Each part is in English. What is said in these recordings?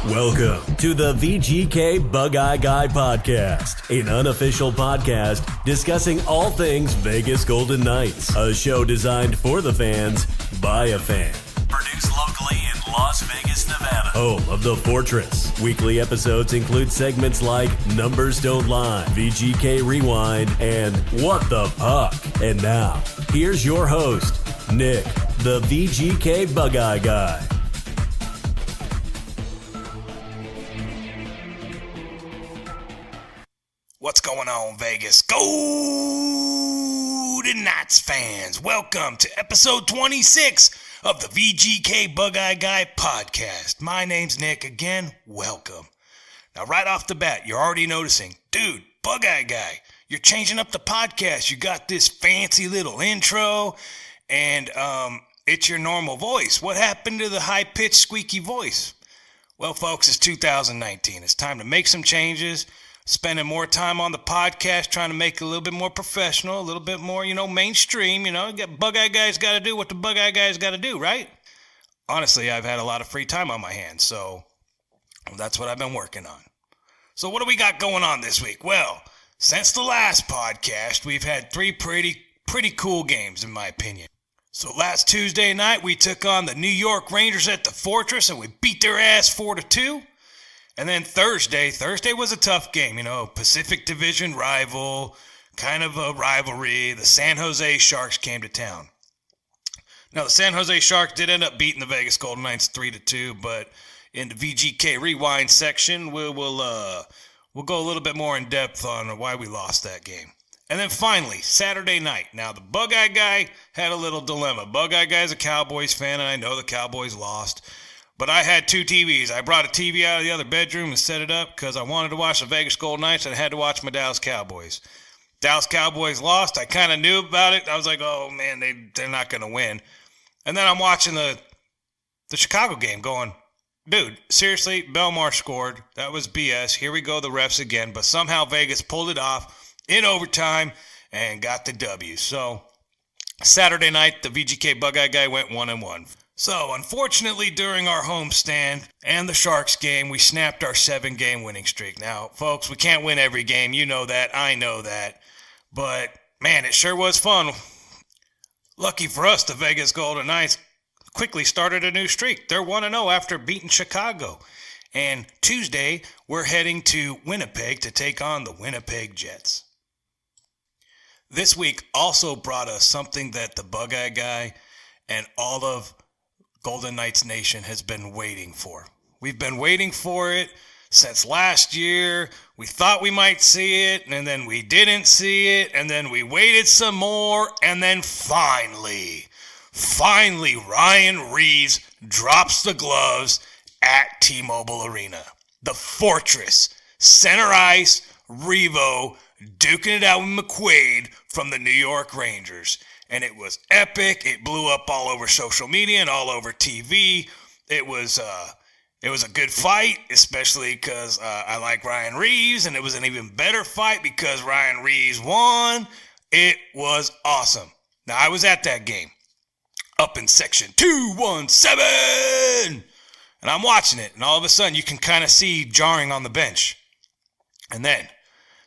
Welcome to the VGKbugeyeGuy Podcast, an unofficial podcast discussing all things Vegas Golden Knights, a show designed for the fans by a fan. Produced locally in Las Vegas, Nevada, home of the Fortress. Weekly episodes include segments like Numbers Don't Lie, VGK Rewind, and What the Puck. And now, here's your host, Nick, the VGK BugeyeGuy Guy. What's going on, Vegas Golden Knights fans? Welcome to episode 26 of the VGK BugeyeGuy Podcast. My name's Nick. Again, welcome. Now, right off the bat, you're already noticing, dude, BugeyeGuy Guy, you're changing up the podcast. You got this fancy little intro, and it's your normal voice. What happened to the high-pitched, squeaky voice? Well, folks, it's 2019. It's time to make some changes. Spending more time on the podcast, trying to make it a little bit more professional, a little bit more, mainstream. BugeyeGuy Guy's got to do what the BugeyeGuy Guy's got to do, right? Honestly, I've had a lot of free time on my hands, so that's what I've been working on. So what do we got going on this week? Well, since the last podcast, we've had three pretty cool games, in my opinion. So last Tuesday night, we took on the New York Rangers at the Fortress, and we beat their ass 4-2. And then Thursday was a tough game, Pacific Division rival, kind of a rivalry. The San Jose Sharks came to town. Now, the San Jose Sharks did end up beating the Vegas Golden Knights 3-2, but in the VGK Rewind section, we'll go a little bit more in depth on why we lost that game. And then finally, Saturday night. Now, the BugeyeGuy Guy had a little dilemma. BugeyeGuy Guy is a Cowboys fan, and I know the Cowboys lost. But I had two TVs. I brought a TV out of the other bedroom and set it up because I wanted to watch the Vegas Golden Knights and I had to watch my Dallas Cowboys. Dallas Cowboys lost. I kind of knew about it. I was like, oh, man, they're not going to win. And then I'm watching the Chicago game going, dude, seriously, Belmar scored. That was BS. Here we go, the refs again. But somehow Vegas pulled it off in overtime and got the W. So Saturday night, the VGK BugeyeGuy Guy went 1-1. So, unfortunately, during our homestand and the Sharks game, we snapped our 7-game winning streak. Now, folks, we can't win every game. You know that. I know that. But, man, it sure was fun. Lucky for us, the Vegas Golden Knights quickly started a new streak. They're 1-0 after beating Chicago. And Tuesday, we're heading to Winnipeg to take on the Winnipeg Jets. This week also brought us something that the BugeyeGuy Guy and all of Golden Knights Nation has been waiting for. We've been waiting for it since last year. We thought we might see it, and then we didn't see it, and then we waited some more, and then finally, Ryan Reaves drops the gloves at T-Mobile Arena. The Fortress, center ice, Revo, duking it out with McQuaid from the New York Rangers. And it was epic. It blew up all over social media and all over TV. It was a good fight, especially because I like Ryan Reaves, and it was an even better fight because Ryan Reaves won. It was awesome. Now, I was at that game up in section 217, and I'm watching it, and all of a sudden you can kind of see jarring on the bench. And then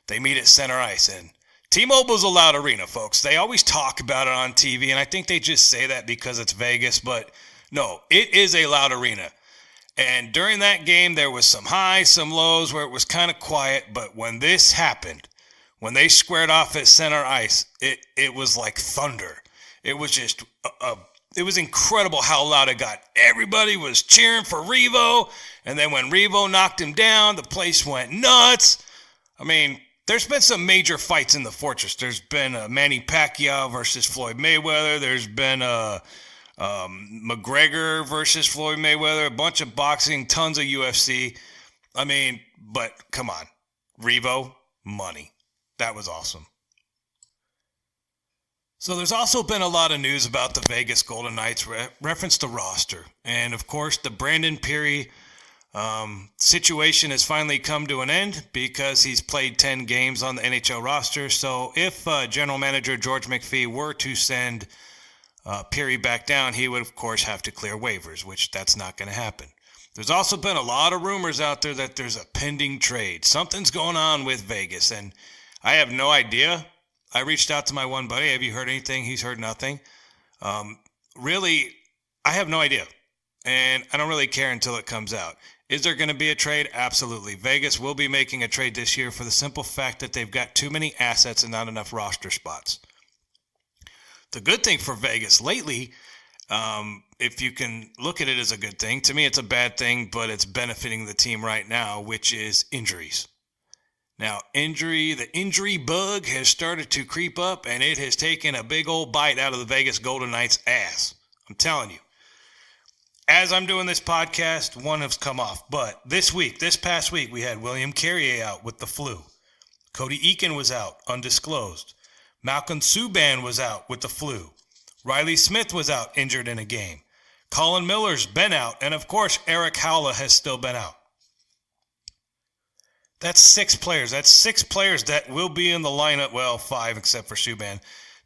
they meet at center ice, and T-Mobile's a loud arena, folks. They always talk about it on TV, and I think they just say that because it's Vegas, but no, it is a loud arena. And during that game, there was some highs, some lows where it was kind of quiet, but when this happened, when they squared off at center ice, it was like thunder. It was just, it was incredible how loud it got. Everybody was cheering for Revo, and then when Revo knocked him down, the place went nuts. I mean, there's been some major fights in the Fortress. There's been Manny Pacquiao versus Floyd Mayweather. There's been McGregor versus Floyd Mayweather. A bunch of boxing, tons of UFC. I mean, but come on. Revo, money. That was awesome. So there's also been a lot of news about the Vegas Golden Knights reference to roster. And, of course, the Brandon Pirri situation has finally come to an end because he's played 10 games on the NHL roster. So if General Manager George McPhee were to send Pirri back down, he would, of course, have to clear waivers, which that's not going to happen. There's also been a lot of rumors out there that there's a pending trade. Something's going on with Vegas, and I have no idea. I reached out to my one buddy. Have you heard anything? He's heard nothing. Really, I have no idea, and I don't really care until it comes out. Is there going to be a trade? Absolutely. Vegas will be making a trade this year for the simple fact that they've got too many assets and not enough roster spots. The good thing for Vegas lately, if you can look at it as a good thing, to me it's a bad thing, but it's benefiting the team right now, which is injuries. Now, the injury bug has started to creep up, and it has taken a big old bite out of the Vegas Golden Knights' ass. I'm telling you. As I'm doing this podcast, one has come off. But this past week, we had William Carrier out with the flu. Cody Eakin was out, undisclosed. Malcolm Subban was out with the flu. Riley Smith was out, injured in a game. Colin Miller's been out. And, of course, Eric Howla has still been out. That's 6 players. That's 6 players that will be in the lineup. Well, 5 except for Subban.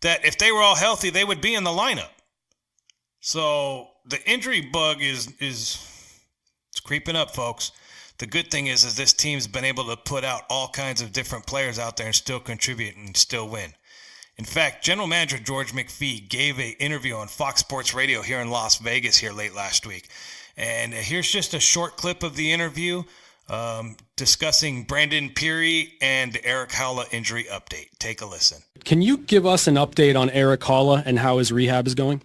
That if they were all healthy, they would be in the lineup. So the injury bug is it's creeping up, folks. The good thing is this team's been able to put out all kinds of different players out there and still contribute and still win. In fact, General Manager George McPhee gave an interview on Fox Sports Radio here in Las Vegas here late last week. And here's just a short clip of the interview discussing Brandon Peary and Eric Howla injury update. Take a listen. Can you give us an update on Eric Howla and how his rehab is going?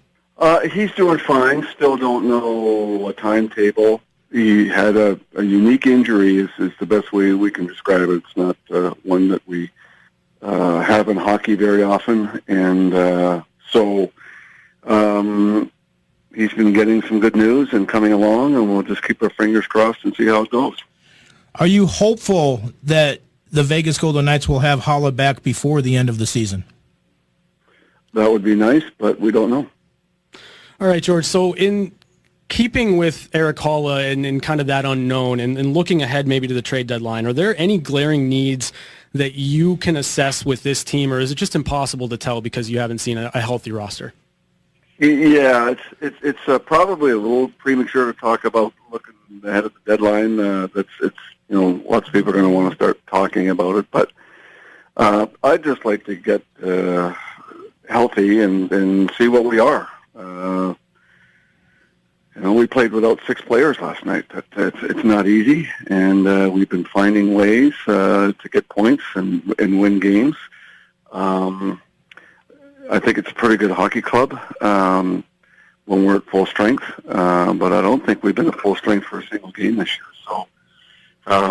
He's doing fine. Still don't know a timetable. He had a unique injury is the best way we can describe it. It's not one that we have in hockey very often. And so he's been getting some good news and coming along, and we'll just keep our fingers crossed and see how it goes. Are you hopeful that the Vegas Golden Knights will have Howla back before the end of the season? That would be nice, but we don't know. All right, George. So in keeping with Eric Howla and kind of that unknown and looking ahead maybe to the trade deadline, are there any glaring needs that you can assess with this team, or is it just impossible to tell because you haven't seen a healthy roster? Yeah, it's probably a little premature to talk about looking ahead at the deadline. It's lots of people are going to want to start talking about it, but I'd just like to get healthy and see what we are. We played without 6 players last night. It's not easy, and we've been finding ways to get points and win games. I think it's a pretty good hockey club when we're at full strength, but I don't think we've been at full strength for a single game this year. So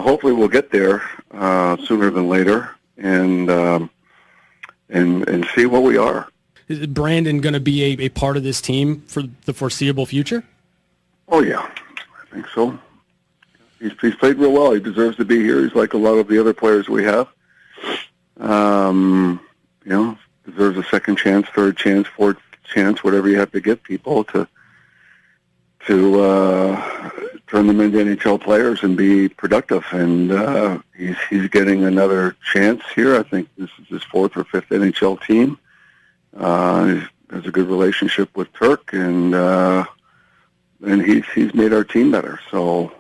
hopefully we'll get there sooner than later and see what we are. Is Brandon going to be a part of this team for the foreseeable future? Oh, yeah. I think so. He's played real well. He deserves to be here. He's like a lot of the other players we have. Deserves a second chance, third chance, fourth chance, whatever you have to give people to turn them into NHL players and be productive. And he's getting another chance here. I think this is his 4th or 5th NHL team. He has a good relationship with Turk, and he's made our team better. So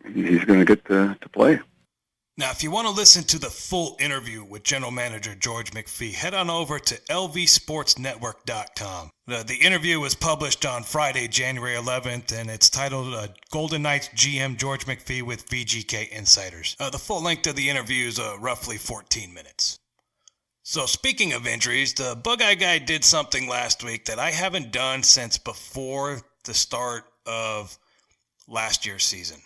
he's going to get to play. Now, if you want to listen to the full interview with General Manager George McPhee, head on over to lvsportsnetwork.com. The interview was published on Friday, January 11th, and it's titled Golden Knights GM George McPhee with VGK Insiders. The full length of the interview is roughly 14 minutes. So speaking of injuries, the Bug-Eye Guy did something last week that I haven't done since before the start of last year's season.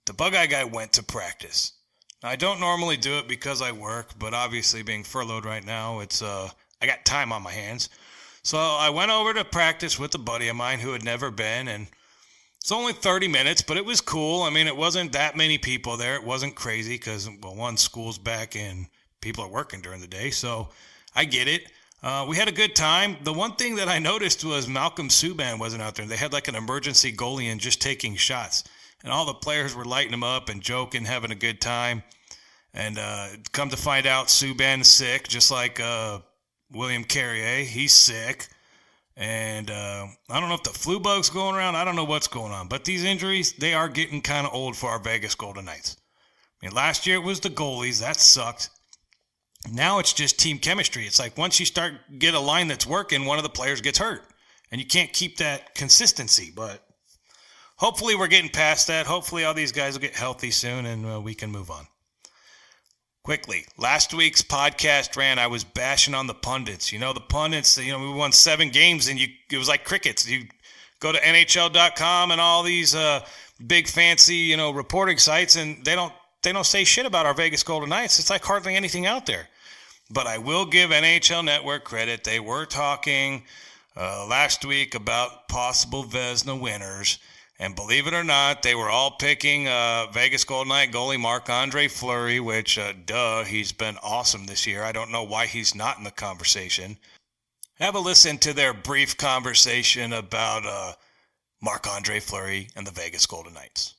The Bug-Eye Guy went to practice. Now, I don't normally do it because I work, but obviously being furloughed right now, it's I got time on my hands. So I went over to practice with a buddy of mine who had never been, and it's only 30 minutes, but it was cool. I mean, it wasn't that many people there. It wasn't crazy because, one, school's back and people are working during the day, so I get it. We had a good time. The one thing that I noticed was Malcolm Subban wasn't out there. They had like an emergency goalie and just taking shots. And all the players were lighting him up and joking, having a good time. And come to find out, Subban's sick, just like William Carrier. He's sick. And I don't know if the flu bug's going around. I don't know what's going on. But these injuries, they are getting kind of old for our Vegas Golden Knights. I mean, last year it was the goalies. That sucked. Now it's just team chemistry. It's like once you get a line that's working, one of the players gets hurt. And you can't keep that consistency. But hopefully we're getting past that. Hopefully all these guys will get healthy soon and we can move on. Quickly, last week's podcast ran, I was bashing on the pundits. The pundits, we won 7 games and it was like crickets. You go to NHL.com and all these big fancy, reporting sites, and they don't say shit about our Vegas Golden Knights. It's like hardly anything out there. But I will give NHL Network credit. They were talking last week about possible Vezina winners. And believe it or not, they were all picking Vegas Golden Knight goalie Marc-Andre Fleury, which, he's been awesome this year. I don't know why he's not in the conversation. Have a listen to their brief conversation about Marc-Andre Fleury and the Vegas Golden Knights.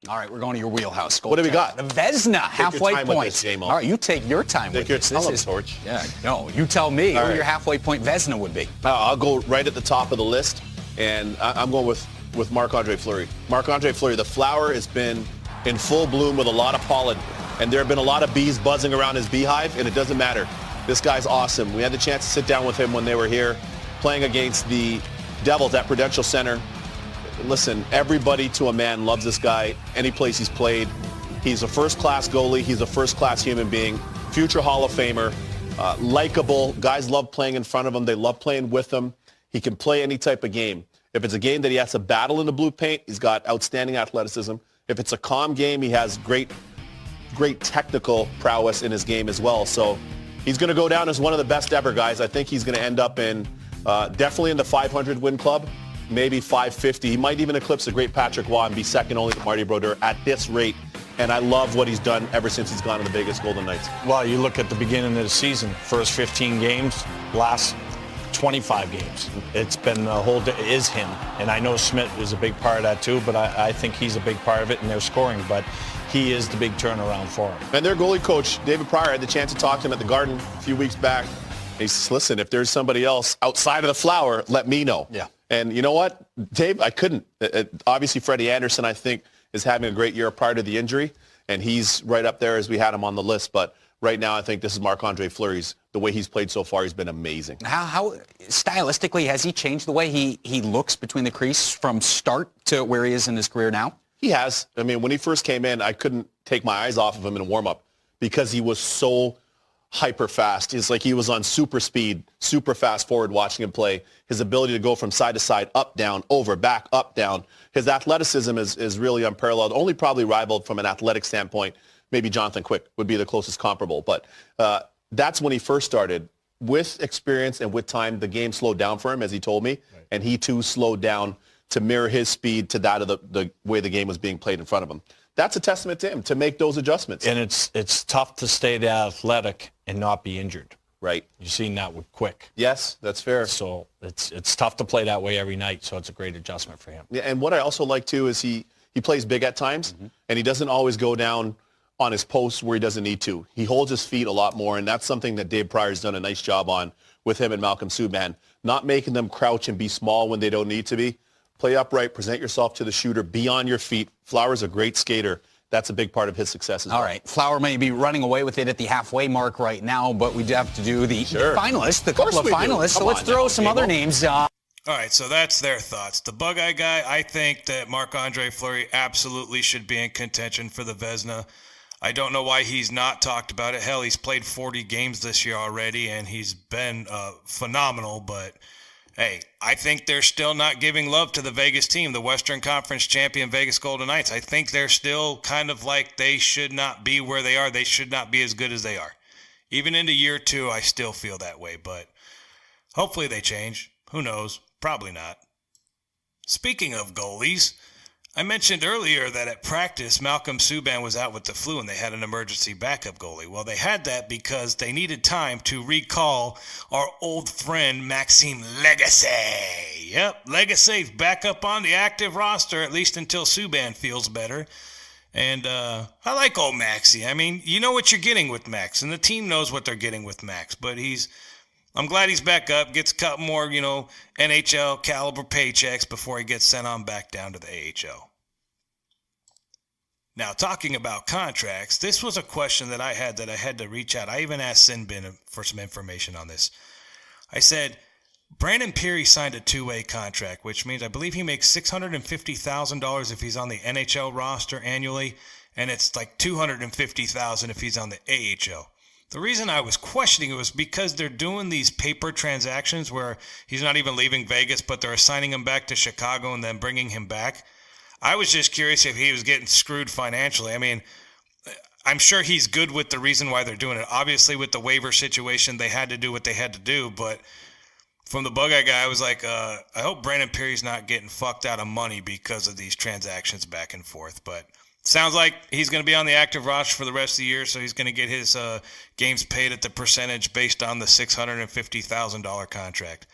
All right, we're going to your wheelhouse. What do we got? The Vezina halfway point. All right, you take your time with this. This is Torch. Yeah, no, you tell me who your halfway point Vezina would be. I'll go right at the top of the list, and I'm going with Marc-Andre Fleury. Marc-Andre Fleury, the flower has been in full bloom with a lot of pollen, and there have been a lot of bees buzzing around his beehive, and it doesn't matter. This guy's awesome. We had the chance to sit down with him when they were here playing against the Devils at Prudential Center. Listen, everybody to a man loves this guy any place he's played. He's a first-class goalie. He's a first-class human being. Future Hall of Famer. Likeable. Guys love playing in front of him. They love playing with him. He can play any type of game. If it's a game that he has to battle in the blue paint, he's got outstanding athleticism. If it's a calm game, he has great technical prowess in his game as well. So he's going to go down as one of the best ever, guys. I think he's going to end up in definitely in the 500 win club, maybe 550. He might even eclipse the great Patrick Waugh and be second only to Marty Brodeur at this rate. And I love what he's done ever since he's gone to the Vegas Golden Knights. Well, you look at the beginning of the season, first 15 games, last 25 games. It's been a whole day, is him. And I know Smith is a big part of that too, but I think he's a big part of it in their scoring. But he is the big turnaround for him. And their goalie coach, David Pryor, had the chance to talk to him at the Garden a few weeks back. He says, listen, if there's somebody else outside of the flower, let me know. Yeah. And you know what, Dave, I couldn't. Obviously, Freddie Anderson, I think, is having a great year prior to the injury, and he's right up there as we had him on the list. But right now, I think this is Marc-Andre Fleury's. The way he's played so far, he's been amazing. How stylistically has he changed the way he looks between the crease from start to where he is in his career now? He has. I mean, when he first came in, I couldn't take my eyes off of him in a warm-up because he was so hyper fast. It's like he was on super speed, super fast forward watching him play. His ability to go from side to side, up, down, over, back, up, down. His athleticism is really unparalleled. Only probably rivaled from an athletic standpoint. Maybe Jonathan Quick would be the closest comparable. But that's when he first started. With experience and with time, the game slowed down for him, as he told me. Right. And he, too, slowed down to mirror his speed to that of the way the game was being played in front of him. That's a testament to him to make those adjustments. And it's tough to stay that athletic and not be injured. Right. You've seen that with Quick. Yes, that's fair. So it's tough to play that way every night, so it's a great adjustment for him. Yeah, and what I also like, too, is he plays big at times, and he doesn't always go down on his post where he doesn't need to. He holds his feet a lot more, and that's something that Dave Pryor's done a nice job on with him and Malcolm Subban, not making them crouch and be small when they don't need to be. Play upright, present yourself to the shooter, be on your feet. Flower's a great skater. That's a big part of his success as well. All right. Flower may be running away with it at the halfway mark right now, but we do have to do the finalists, the couple of finalists. So let's throw some other names. All right, so that's their thoughts. The Bug-Eye Guy, I think that Marc-Andre Fleury absolutely should be in contention for the Vezina. I don't know why he's not talked about it. Hell, he's played 40 games this year already, and he's been phenomenal. But, hey, I think they're still not giving love to the Vegas team, the Western Conference champion Vegas Golden Knights. I think they're still kind of like they should not be where they are. They should not be as good as they are. Even into year 2, I still feel that way. But hopefully they change. Who knows? Probably not. Speaking of goalies, I mentioned earlier that at practice, Malcolm Subban was out with the flu and they had an emergency backup goalie. Well, they had that because they needed time to recall our old friend Maxime Lagacé. Yep, Lagacé's back up on the active roster, at least until Subban feels better. And I like old Maxie. I mean, you know what you're getting with Max, and the team knows what they're getting with Max. But he's I'm glad he's back up, gets a couple more, NHL caliber paychecks before he gets sent on back down to the AHL. Now, talking about contracts, this was a question that I had to reach out. I even asked Sinbin for some information on this. I said, Brandon Peary signed a two-way contract, which means I believe he makes $650,000 if he's on the NHL roster annually, and it's like $250,000 if he's on the AHL. The reason I was questioning it was because they're doing these paper transactions where he's not even leaving Vegas, but they're assigning him back to Chicago and then bringing him back. I was just curious if he was getting screwed financially. I mean, I'm sure he's good with the reason why they're doing it. Obviously, with the waiver situation, they had to do what they had to do, but from the Bug Eye guy, I was like, I hope Brandon Peary's not getting fucked out of money because of these transactions back and forth, but sounds like he's going to be on the active roster for the rest of the year, so he's going to get his games paid at the percentage based on the $650,000 contract.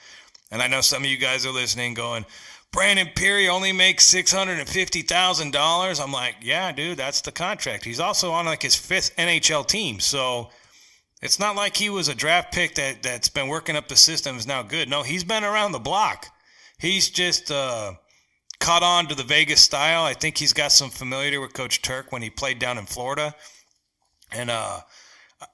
And I know some of you guys are listening going, Brandon Peary only makes $650,000. I'm like, yeah, dude, that's the contract. He's also on like his 5th NHL team, so it's not like he was a draft pick that's been working up the system is now good. No, he's been around the block. He's just caught on to the Vegas style. I think he's got some familiarity with Coach Turk when he played down in Florida. And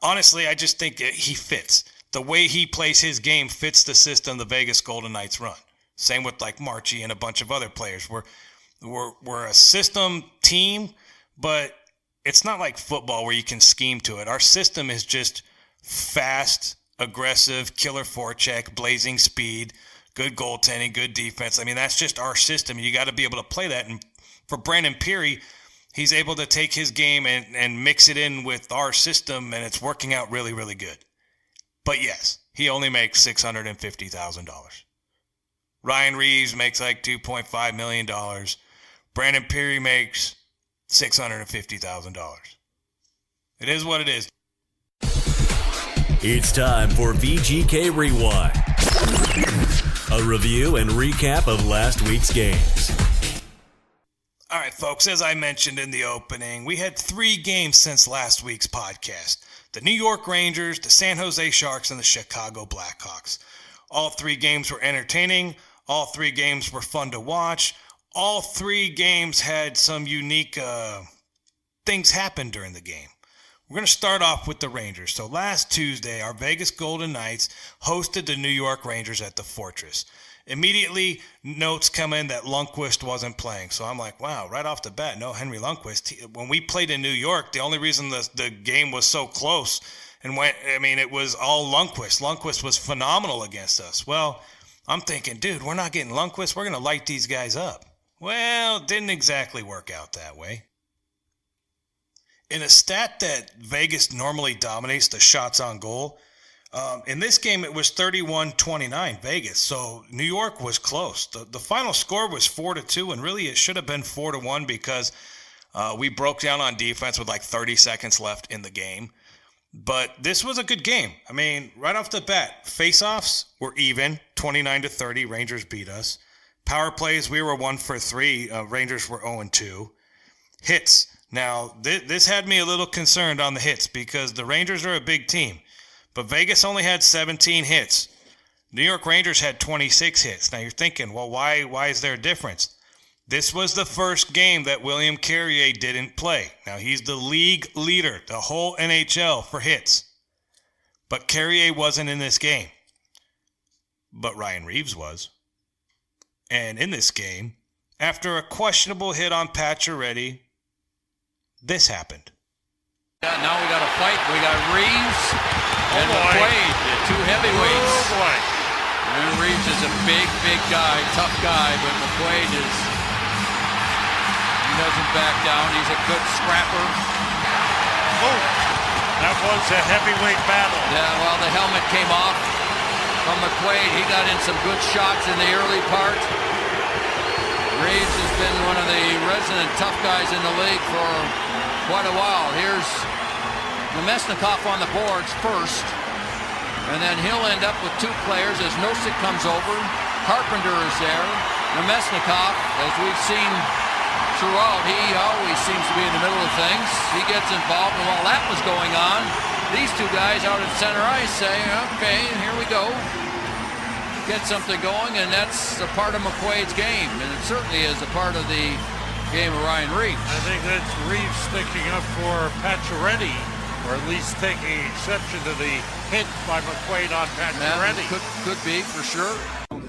honestly, I just think he fits. The way he plays his game fits the system the Vegas Golden Knights run. Same with like Marchie and a bunch of other players. We're a system team, but it's not like football where you can scheme to it. Our system is just fast, aggressive, killer forecheck, blazing speed, good goaltending, good defense. I mean, that's just our system. You got to be able to play that. And for Brandon Peary, he's able to take his game and mix it in with our system, and it's working out really, really good. But yes, he only makes $650,000. Ryan Reaves makes like $2.5 million. Brandon Peary makes $650,000. It is what it is. It's time for VGK Rewind. A review and recap of last week's games. All right, folks, as I mentioned in the opening, we had 3 games since last week's podcast. The New York Rangers, the San Jose Sharks, and the Chicago Blackhawks. All 3 games were entertaining. All 3 games were fun to watch. All 3 games had some unique things happen during the game. We're going to start off with the Rangers. So last Tuesday, our Vegas Golden Knights hosted the New York Rangers at the Fortress. Immediately, notes come in that Lundqvist wasn't playing. So I'm like, wow, right off the bat, no Henry Lundqvist. When we played in New York, the only reason the game was so close, it was all Lundqvist. Lundqvist was phenomenal against us. Well, I'm thinking, dude, we're not getting Lundqvist. We're going to light these guys up. Well, it didn't exactly work out that way. In a stat that Vegas normally dominates, the shots on goal, in this game it was 31-29 Vegas, so New York was close. The final score was 4-2, and really it should have been 4-1 because we broke down on defense with like 30 seconds left in the game. But this was a good game. I mean, right off the bat, face-offs were even, 29-30, Rangers beat us. Power plays, we were 1 for 3, Rangers were 0-2. Hits. Now, this had me a little concerned on the hits because the Rangers are a big team, but Vegas only had 17 hits. New York Rangers had 26 hits. Now, you're thinking, well, why is there a difference? This was the first game that William Carrier didn't play. Now, he's the league leader, the whole NHL for hits, but Carrier wasn't in this game. But Ryan Reaves was. And in this game, after a questionable hit on Pacioretty, this happened. Now we got a fight. We got Reaves and McQuaid, 2 heavyweights. Oh boy! And Reaves is a big guy, tough guy, but McQuaid he doesn't back down. He's a good scrapper. Oh, that was a heavyweight battle. Yeah, well, the helmet came off from McQuaid. He got in some good shots in the early part. Reaves has been one of the resident tough guys in the league for quite a while. Here's Nemesnikov on the boards first, and then he'll end up with 2 players as Nosek comes over. Carpenter is there. Nemesnikov, as we've seen throughout, he always seems to be in the middle of things. He gets involved, and while that was going on, these two guys out at center ice saying, okay, here we go. Get something going, and that's a part of McQuaid's game, and it certainly is a part of the game of Ryan Reaves. I think that's Reaves sticking up for Pacioretty, or at least taking exception to the hit by McQuaid on Pacioretty. Could be, for sure.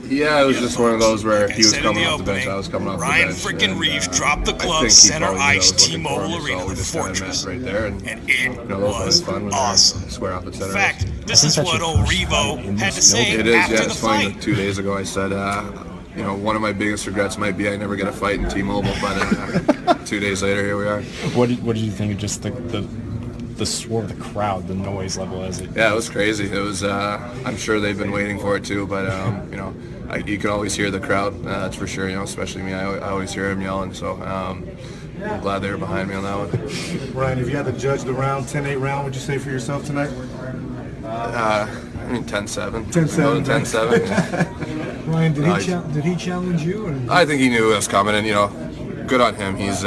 Yeah, it was just one of those where he was coming off the opening, bench, I was coming off Ryan the bench. freaking Reaves dropped the I glove think he center probably knew I ice was looking for him, T-Mobile so Arena, we the just kinda fortress. met right there, and it was was fun awesome. Square off the center In fact, ice. this is what old Revo had to say It is, after yeah, the it's funny. fight. 2 days ago I said, one of my biggest regrets might be I never get a fight in T-Mobile, but 2 days later, here we are. What did you think of just the swore of the crowd, the noise level as it? Yeah, it was crazy. It was. I'm sure they've been waiting for it too, but you can always hear the crowd. That's for sure. Especially me. I always hear them yelling. So I'm glad they were behind me on that one. Ryan, if you had to judge the round, 10-8 round, would you say for yourself tonight? 10-7. 10-7. 10-7. Ryan, did he challenge you? Or? I think he knew it was coming, and good on him. He's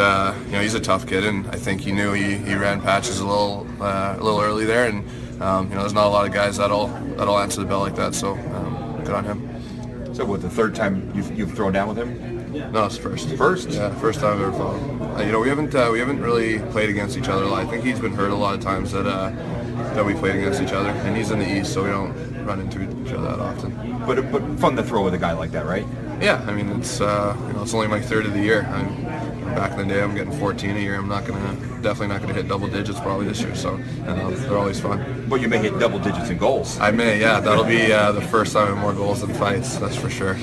he's a tough kid, and I think he knew he ran patches a little early there, and there's not a lot of guys that'll answer the bell like that. So good on him. So what, the third time you've thrown down with him? No, it's first. First? Yeah, first time I've ever fought him. We haven't really played against each other a lot. I think he's been hurt a lot of times that we played against each other, and he's in the East, so we don't run into each other that often. But fun to throw with a guy like that, right? Yeah, I mean it's it's only my third of the year. Back in the day, I'm getting 14 a year. I'm definitely not gonna hit double digits probably this year. So they're always fun. But you may hit double digits in goals. I may, yeah. That'll be the first time I have more goals than fights. That's for sure.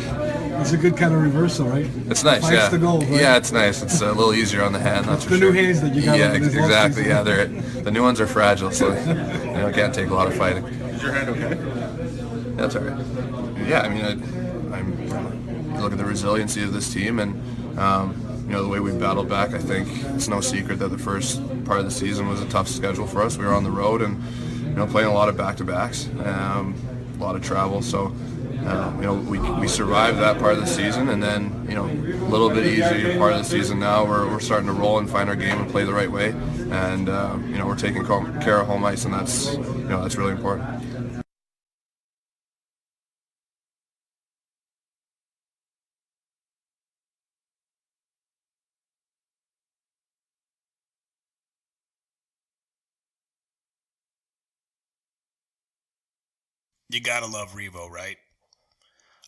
It's a good kind of reversal, right? It's nice, Fights yeah. the goals, right? Yeah, it's nice. It's a little easier on the hand. That's for the sure. new hands that you got. Yeah, exactly. Yeah, the new ones are fragile, so can't take a lot of fighting. Is your hand okay? That's all right. Yeah, I mean, look at the resiliency of this team, and the way we battled back. I think it's no secret that the first part of the season was a tough schedule for us. We were on the road and playing a lot of back-to-backs, a lot of travel. So we survived that part of the season, and then a little bit easier part of the season now. We're starting to roll and find our game and play the right way, and we're taking care of home ice, and that's really important. You gotta love Revo, right?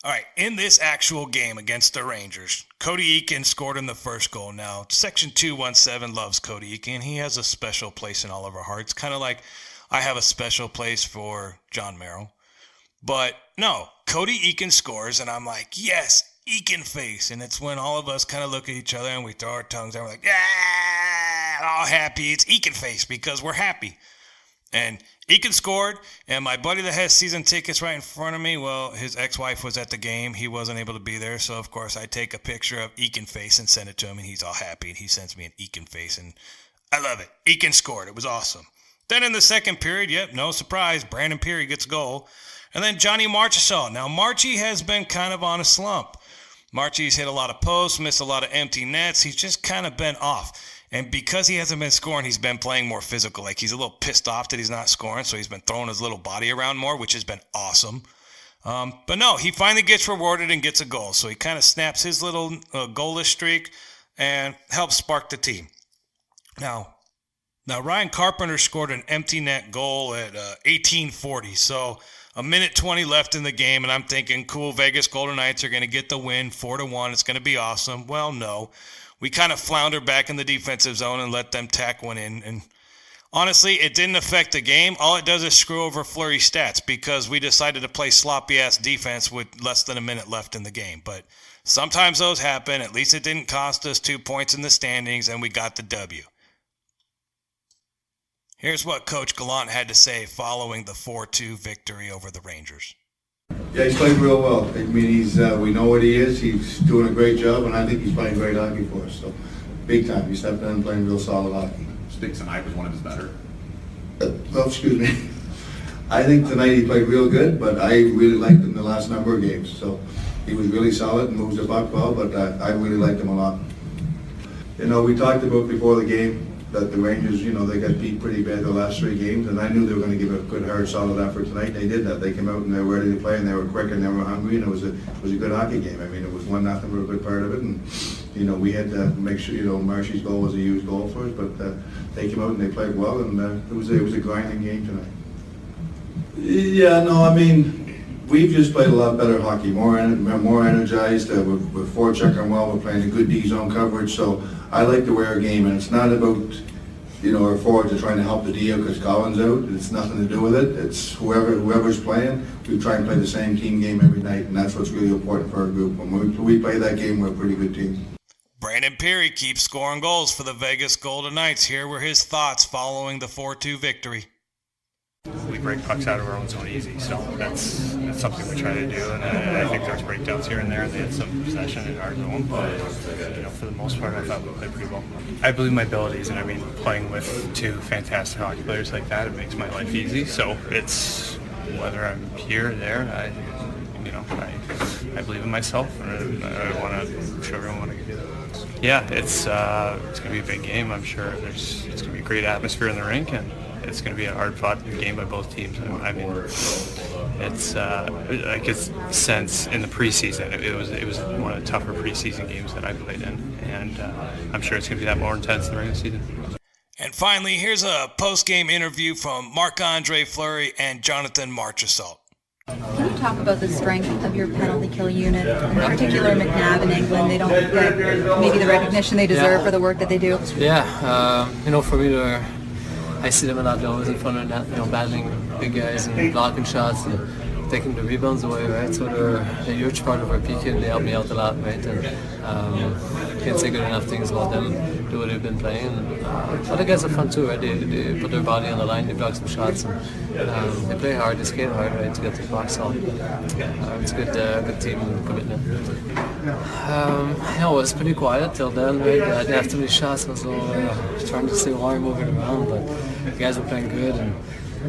All right, in this actual game against the Rangers, Cody Eakin scored in the first goal. Now, Section 217 loves Cody Eakin. He has a special place in all of our hearts, kind of like I have a special place for John Merrill. But no, Cody Eakin scores, and I'm like, yes, Eakin face. And it's when all of us kind of look at each other and we throw our tongues out. We're like, yeah, all happy. It's Eakin face because we're happy. And Eakin scored, and my buddy that has season tickets right in front of me, well, his ex-wife was at the game. He wasn't able to be there, so of course I take a picture of Eakin face and send it to him, and he's all happy, and he sends me an Eakin face, and I love it. Eakin scored. It was awesome. Then in the second period, yep, no surprise, Brandon Peary gets a goal. And then Johnny Marchessault. Now, Marchie has been kind of on a slump. Marchie's hit a lot of posts, missed a lot of empty nets. He's just kind of been off. And because he hasn't been scoring, he's been playing more physical. Like, he's a little pissed off that he's not scoring, so he's been throwing his little body around more, which has been awesome. But no, he finally gets rewarded and gets a goal. So he kind of snaps his little goalless streak and helps spark the team. Now Ryan Carpenter scored an empty net goal at 18:40. So a minute 20 left in the game, and I'm thinking, cool, Vegas Golden Knights are going to get the win 4-1. It's going to be awesome. Well, no. We kind of flounder back in the defensive zone and let them tack one in. And honestly, it didn't affect the game. All it does is screw over Fleury's stats because we decided to play sloppy-ass defense with less than a minute left in the game. But sometimes those happen. At least it didn't cost us 2 points in the standings, and we got the W. Here's what Coach Gallant had to say following the 4-2 victory over the Rangers. Yeah, he's played real well. I mean, we know what he is. He's doing a great job, and I think he's playing great hockey for us. So, big time. He stepped in and playing real solid hockey. Think tonight was one of his better? Well, excuse me. I think tonight he played real good, but I really liked him the last number of games. So, he was really solid and moves the puck well, but I really liked him a lot. We talked about before the game that the Rangers, they got beat pretty bad the last 3 games, and I knew they were going to give a good, hard, solid effort tonight. They did that. They came out and they were ready to play, and they were quick and they were hungry, and it was a good hockey game. I mean, it was 1-0 for a good part of it, and we had to make sure. Marshy's goal was a huge goal for us, but they came out and they played well, and it was a grinding game tonight. Yeah, no, I mean, we've just played a lot better hockey, more energized. We're forechecking well. We're playing a good D zone coverage, so I like the way our game, and it's not about our forwards are trying to help the deal because Colin's out. It's nothing to do with it. It's whoever's playing. We try and play the same team game every night, and that's what's really important for our group. When we play that game, we're a pretty good team. Brandon Peary keeps scoring goals for the Vegas Golden Knights. Here were his thoughts following the 4-2 victory. We break pucks out of our own zone easy, so that's something we try to do. And I think there's breakdowns here and there. They had some possession in our zone, but for the most part, I thought we played pretty well. I believe my abilities, and I mean, playing with 2 fantastic hockey players like that, it makes my life easy. So it's whether I'm here or there. I believe in myself, and I want to show everyone what I can do. Yeah, it's going to be a big game. I'm sure it's going to be a great atmosphere in the rink, and it's going to be a hard-fought game by both teams. I mean, it's I could sense in the preseason it was one of the tougher preseason games that I played in, and I'm sure it's going to be that more intense in the regular season. And finally, here's a post-game interview from Marc-Andre Fleury and Jonathan Marchessault. Can you talk about the strength of your penalty kill unit, in particular McNabb in England? They don't get maybe the recognition they deserve for the work that they do. Yeah, for me I see them a lot always in front of that, battling big guys and blocking shots and taking the rebounds away, right? So they're a huge part of our PK and they help me out a lot, right? And can't say good enough things about them, do what they've been playing. And other guys are fun too, right? They put their body on the line, they block some shots, and they play hard, they skate hard, right, to get to the box. So it's a good team commitment. It was pretty quiet till then, right? I didn't have too many shots, I was trying to stay warm moving around, but the guys were playing good. And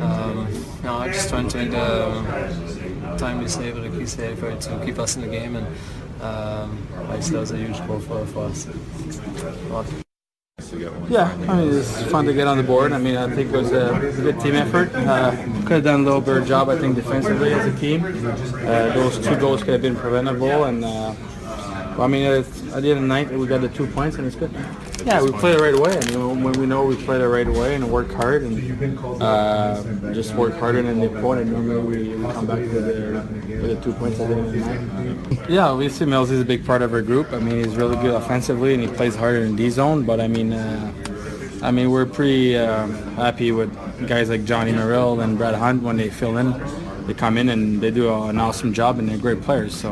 I'm just trying to make the timely save or the key save for it to keep us in the game, and like I said, that was a huge goal for us. Yeah, it's fun to get on the board. I think it was a good team effort. Could have done a little better job, I think, defensively as a team. Those 2 goals could have been preventable, and at the end of the night, we got the 2 points, and it's good. Yeah, we played it right away. When we know we played it right away and work hard and just work harder than the opponent, normally we come back with the 2 points at the end of the night. Yeah, obviously Mills is a big part of our group. He's really good offensively and he plays harder in D zone. But we're pretty happy with guys like Johnny Merrill and Brad Hunt when they fill in. They come in and they do an awesome job and they're great players.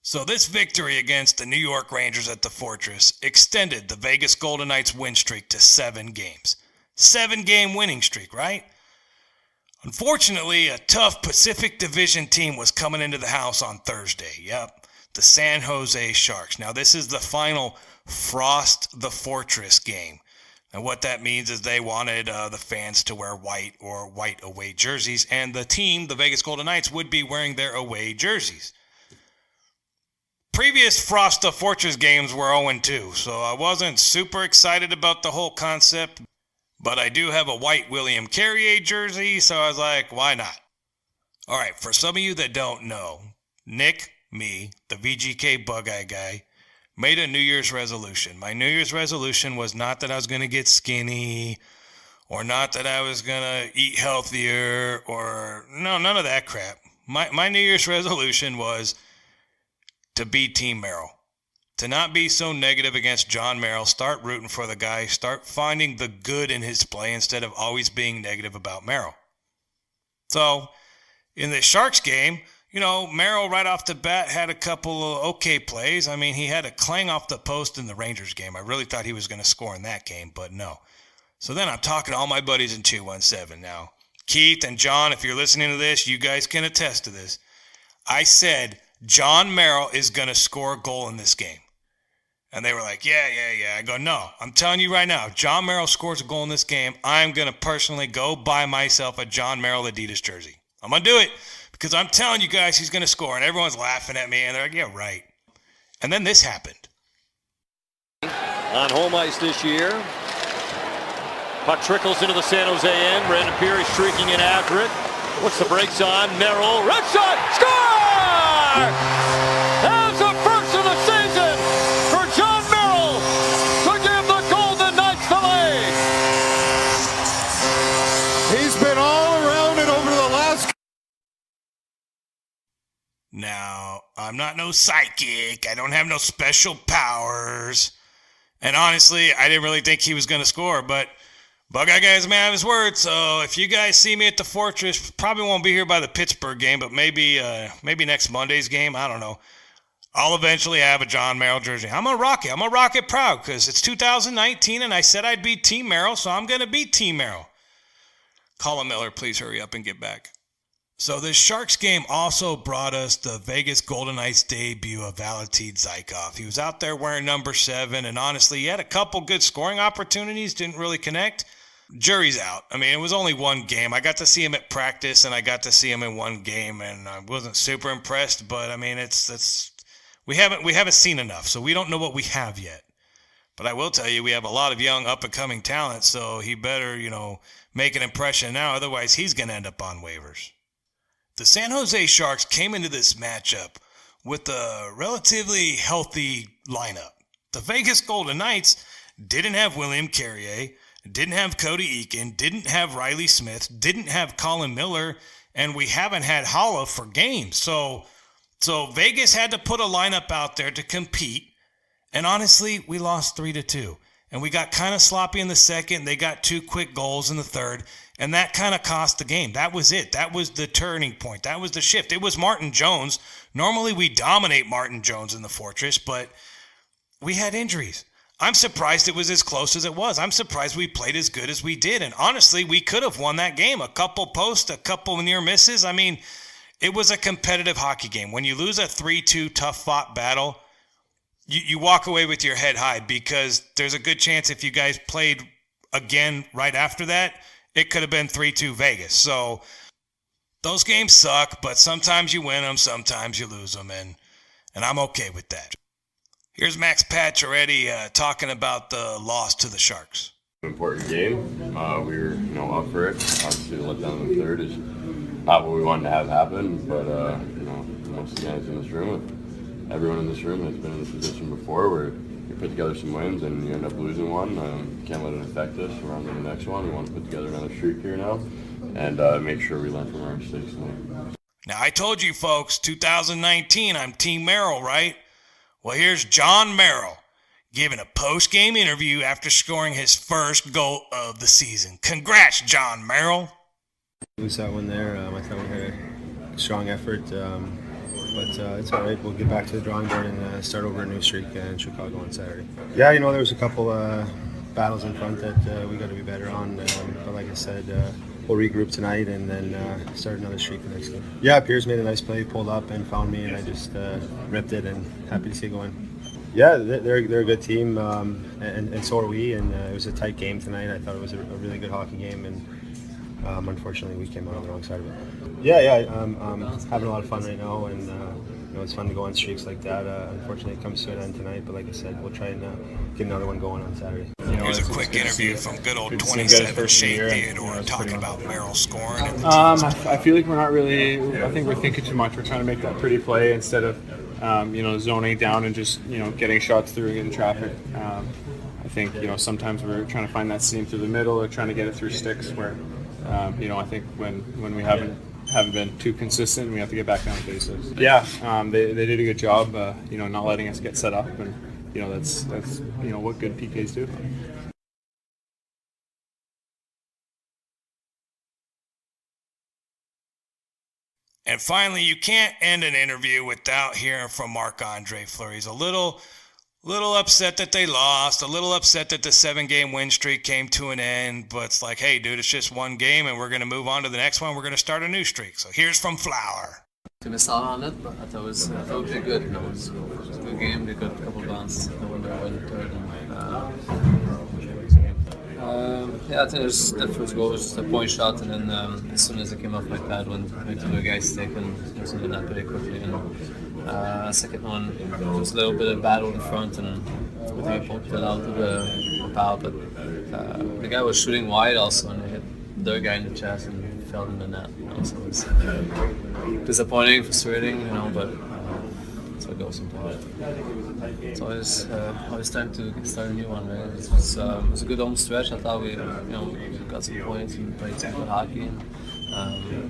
So this victory against the New York Rangers at the Fortress extended the Vegas Golden Knights win streak to 7 games. 7-game winning streak, right? Unfortunately, a tough Pacific Division team was coming into the house on Thursday. Yep, the San Jose Sharks. Now, this is the final Frost the Fortress game. And what that means is they wanted the fans to wear white or white away jerseys, and the team, the Vegas Golden Knights, would be wearing their away jerseys. Previous Frost the Fortress games were 0-2, so I wasn't super excited about the whole concept, but I do have a white William Carrier jersey, so I was like, why not? All right, for some of you that don't know, Nick, me, the VGK BugeyeGuy Guy, made a New Year's resolution. My New Year's resolution was not that I was going to get skinny, or not that I was going to eat healthier, or none of that crap. My New Year's resolution was to be Team Merrill. To not be so negative against John Merrill, start rooting for the guy, start finding the good in his play instead of always being negative about Merrill. So, in the Sharks game, Merrill right off the bat had a couple of okay plays. He had a clang off the post in the Rangers game. I really thought he was going to score in that game, but no. So then I'm talking to all my buddies in 217 now. Keith and John, if you're listening to this, you guys can attest to this. I said, John Merrill is going to score a goal in this game. And they were like, yeah. I go, no, I'm telling you right now, John Merrill scores a goal in this game. I'm going to personally go buy myself a John Merrill Adidas jersey. I'm going to do it because I'm telling you guys he's going to score. And everyone's laughing at me and they're like, yeah, right. And then this happened. On home ice this year, Puck trickles into the San Jose end. Brandon Peary streaking in after it. Puts the brakes on. Merrill. Red shot. Score! That's the first of the season for John Merrill to give the Golden Knights the lead. He's been all around it over the last... Now, I'm not no psychic. I don't have no special powers. And honestly, I didn't really think he was going to score, but Bug-Eye Guy is a man of his word, so if you guys see me at the Fortress, probably won't be here by the Pittsburgh game, but maybe next Monday's game, I don't know. I'll eventually have a John Merrill jersey. I'm going to rock it. I'm going to rock it proud because it's 2019 and I said I'd be Team Merrill, so I'm going to be Team Merrill. Colin Miller, please hurry up and get back. So this Sharks game also brought us the Vegas Golden Knights debut of Valentin Zykov. He was out there wearing number 7, and honestly, he had a couple good scoring opportunities, didn't really connect. Jury's out. I mean, it was only one game. I got to see him at practice, and I got to see him in one game, and I wasn't super impressed. But I mean, we haven't seen enough, so we don't know what we have yet. But I will tell you, we have a lot of young up and coming talent, so he better, make an impression now. Otherwise, he's going to end up on waivers. The San Jose Sharks came into this matchup with a relatively healthy lineup. The Vegas Golden Knights didn't have William Carrier, didn't have Cody Eakin, didn't have Riley Smith, didn't have Colin Miller, and we haven't had Holla for games. So Vegas had to put a lineup out there to compete, and honestly, we lost 3-2. And we got kind of sloppy in the second. They got 2 quick goals in the third, and that kind of cost the game. That was it. That was the turning point. That was the shift. It was Martin Jones. Normally we dominate Martin Jones in the Fortress, but we had injuries. I'm surprised it was as close as it was. I'm surprised we played as good as we did. And honestly, we could have won that game. A couple posts, a couple near misses. I mean, it was a competitive hockey game. When you lose a 3-2 tough-fought battle, you walk away with your head high because there's a good chance if you guys played again right after that, it could have been 3-2 Vegas. So those games suck, but sometimes you win them, sometimes you lose them, and I'm okay with that. Here's Max Pacioretty talking about the loss to the Sharks. Important game. We were, up for it. Obviously, the letdown in the third is not what we wanted to have happen, but most of the guys in this room, everyone in this room has been in this position before where you put together some wins and you end up losing one. Can't let it affect us. We're on to the next one. We want to put together another streak here now and make sure we learn from our mistakes tonight. Now, I told you folks, 2019, I'm Team Merrill, right? Well, here's John Merrill giving a post-game interview after scoring his first goal of the season. Congrats, John Merrill. Lose that one there. I thought we had a strong effort. But it's all right. We'll get back to the drawing board and start over a new streak in Chicago on Saturday. Yeah, there was a couple battles in front that we got to be better on. But like I said, we'll regroup tonight and then start another streak the next game. Yeah, Pierce made a nice play, pulled up and found me, and I just ripped it, and happy to see it going. Yeah, they're a good team, and so are we. And it was a tight game tonight. I thought it was a really good hockey game, and unfortunately we came out on the wrong side of it. Yeah, I'm having a lot of fun right now, and it's fun to go on streaks like that. Unfortunately, it comes to an end tonight, but like I said, we'll try and get another one going on Saturday. Here's a quick interview from good old 27 Shea Theodore talking about Merrill scoring. And the I feel like we're not really. I think we're thinking too much. We're trying to make that pretty play instead of zoning down and just getting shots through and getting traffic. I think sometimes we're trying to find that seam through the middle or trying to get it through sticks where I think when we haven't been too consistent, we have to get back down to basics. Yeah, they did a good job, not letting us get set up, and that's what good PKs do. And finally, you can't end an interview without hearing from Marc-Andre Fleury. He's a little upset that they lost, a little upset that the 7-game win streak came to an end, but it's like, hey, dude, it's just one game, and we're going to move on to the next one. We're going to start a new streak. So here's from Flower. To miss out on it, but I thought it was good. It was a good game. They got a couple of bounces. No wonder I went third. I think that first goal was just a point shot, and then as soon as it came off my pad, went to the guy's stick, and it was in that pretty quickly. And second one, just a little bit of battle in front, and we pulled it out of the power, but the guy was shooting wide also, and he hit the guy in the chest and fell in the net. So it was disappointing, frustrating, but that's what goes sometimes. It's always time to start a new one, right? It was a good home stretch. I thought we got some points and played some good hockey. And,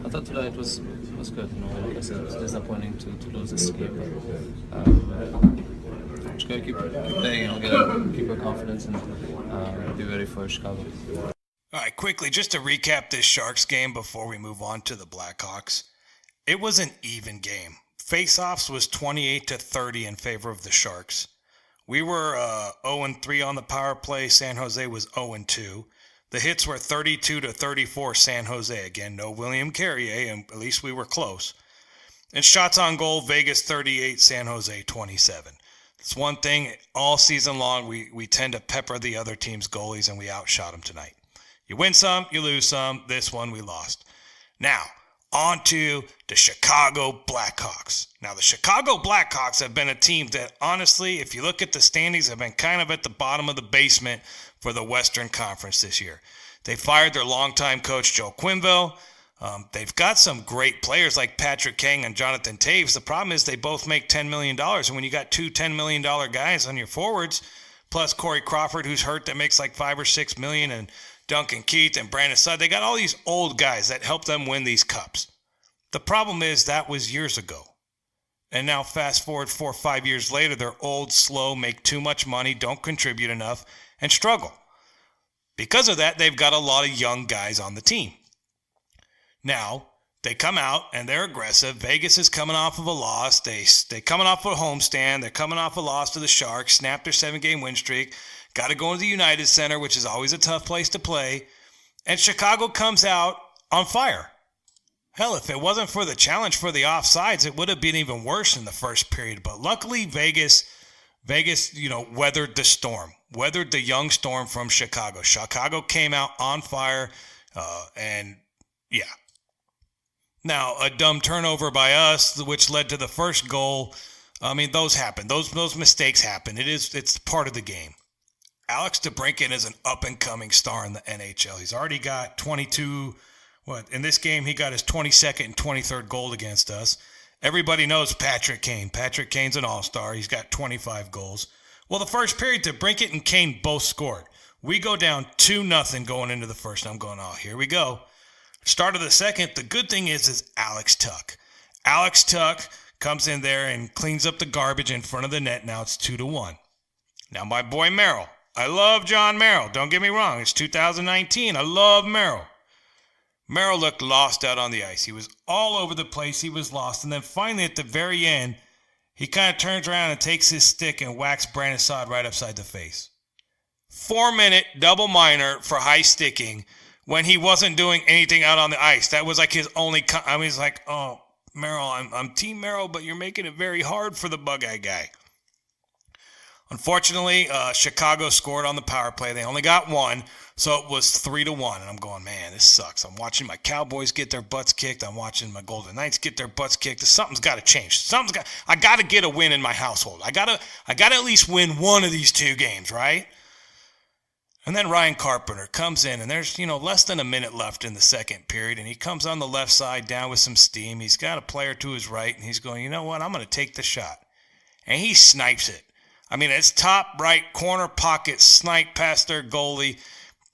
I thought tonight was good. Like I said, it's disappointing to lose this game. But, just gotta keep playing, keep our confidence, and be ready for Chicago. All right, quickly, just to recap this Sharks game before we move on to the Blackhawks. It was an even game. Face-offs was 28-30 in favor of the Sharks. We were 0-3 on the power play. San Jose was 0-2. The hits were 32-34 San Jose. Again, no William Carrier, and at least we were close. And shots on goal, Vegas 38, San Jose 27. It's one thing, all season long, we tend to pepper the other team's goalies, and we outshot them tonight. You win some, you lose some. This one we lost. Now, on to the Chicago Blackhawks. Now, the Chicago Blackhawks have been a team that, honestly, if you look at the standings, have been kind of at the bottom of the basement for the Western Conference this year. They fired their longtime coach, Joe Quenneville. They've got some great players like Patrick Kane and Jonathan Toews. The problem is they both make $10 million. And when you got two $10 million guys on your forwards, plus Corey Crawford, who's hurt, that makes like $5 or $6 million, and Duncan Keith and Brandon Saad, they got all these old guys that help them win these cups. The problem is that was years ago. And now fast forward 4 or 5 years later, they're old, slow, make too much money, don't contribute enough, and struggle. Because of that, they've got a lot of young guys on the team. Now, they come out and they're aggressive. Vegas is coming off of a loss. They coming off a homestand. They're coming off a loss to the Sharks, snapped their 7-game win streak. Got to go into the United Center, which is always a tough place to play. And Chicago comes out on fire. Hell, if it wasn't for the challenge for the offsides, it would have been even worse in the first period. But luckily, Vegas, weathered the storm, weathered the young storm from Chicago. Chicago came out on fire, and yeah. Now, a dumb turnover by us, which led to the first goal. I mean, those happen. Those mistakes happen. It's part of the game. Alex DeBrincat is an up-and-coming star in the NHL. He's already got 22. In this game, he got his 22nd and 23rd goal against us. Everybody knows Patrick Kane. Patrick Kane's an all-star. He's got 25 goals. Well, the first period, DeBrincat and Kane both scored. We go down 2-0 going into the first. I'm going, oh, here we go. Start of the second, the good thing is Alex Tuch. Alex Tuch comes in there and cleans up the garbage in front of the net. Now it's 2-1. Now my boy Merrill. I love John Merrill. Don't get me wrong. It's 2019. I love Merrill. Merrill looked lost out on the ice. He was all over the place. He was lost. And then finally at the very end, he kind of turns around and takes his stick and whacks Brandon Saad right upside the face. 4-minute double minor for high sticking when he wasn't doing anything out on the ice. That was like his only... I was like, oh, Merrill, I'm Team Merrill, but you're making it very hard for the Bug-Eye guy. Unfortunately, Chicago scored on the power play. They only got one, so it was 3-1. And I'm going, man, this sucks. I'm watching my Cowboys get their butts kicked. I'm watching my Golden Knights get their butts kicked. Something's got to change. I got to get a win in my household. I got to at least win one of these two games, right? And then Ryan Carpenter comes in, and there's, less than a minute left in the second period, and he comes on the left side down with some steam. He's got a player to his right, and he's going, you know what, I'm going to take the shot. And he snipes it. I mean, it's top right corner pocket, snipe past their goalie,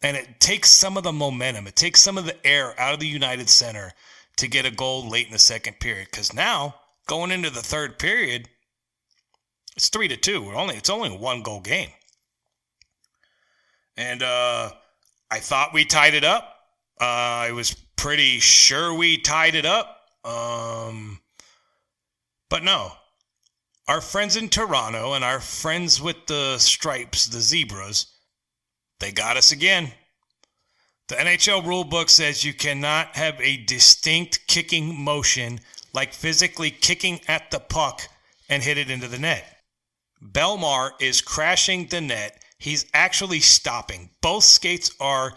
and it takes some of the momentum. It takes some of the air out of the United Center to get a goal late in the second period. Because now, going into the third period, it's 3-2. It's only a one-goal game. And I thought we tied it up. I was pretty sure we tied it up. But no. Our friends in Toronto and our friends with the stripes, the zebras, they got us again. The NHL rulebook says you cannot have a distinct kicking motion like physically kicking at the puck and hit it into the net. Belmar is crashing the net. He's actually stopping. Both skates are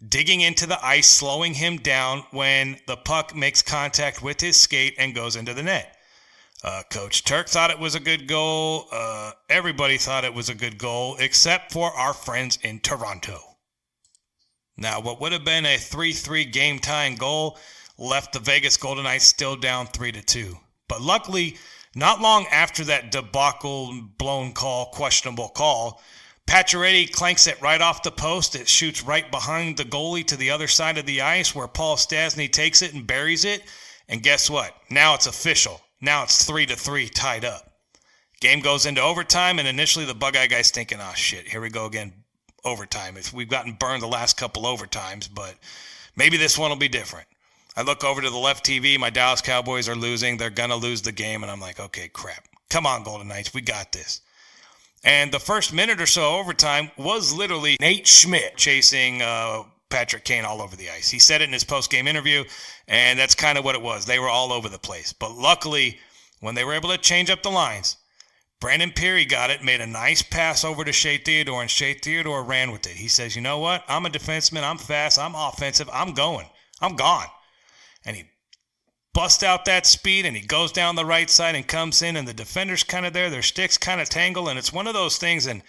digging into the ice, slowing him down when the puck makes contact with his skate and goes into the net. Coach Turk thought it was a good goal. Everybody thought it was a good goal, except for our friends in Toronto. Now, what would have been a 3-3 game-tying goal left the Vegas Golden Knights still down 3-2. But luckily, not long after that debacle, blown call, questionable call, Pacioretty clanks it right off the post. It shoots right behind the goalie to the other side of the ice where Paul Stastny takes it and buries it. And guess what? Now it's official. Now it's 3-3 tied up. Game goes into overtime, and initially the Bug-Eye guy's thinking, oh, shit, here we go again, overtime. We've gotten burned the last couple overtimes, but maybe this one will be different. I look over to the left TV. My Dallas Cowboys are losing. They're going to lose the game, and I'm like, okay, crap. Come on, Golden Knights. We got this. And the first minute or so overtime was literally Nate Schmidt chasing Patrick Kane all over the ice. He said it in his post-game interview, and that's kind of what it was. They were all over the place. But luckily, when they were able to change up the lines, Brandon Peary got it, made a nice pass over to Shea Theodore, and Shea Theodore ran with it. He says, you know what? I'm a defenseman. I'm fast. I'm offensive. I'm going. I'm gone. And he busts out that speed, and he goes down the right side and comes in, and the defender's kind of there. Their sticks kind of tangle, and it's one of those things, and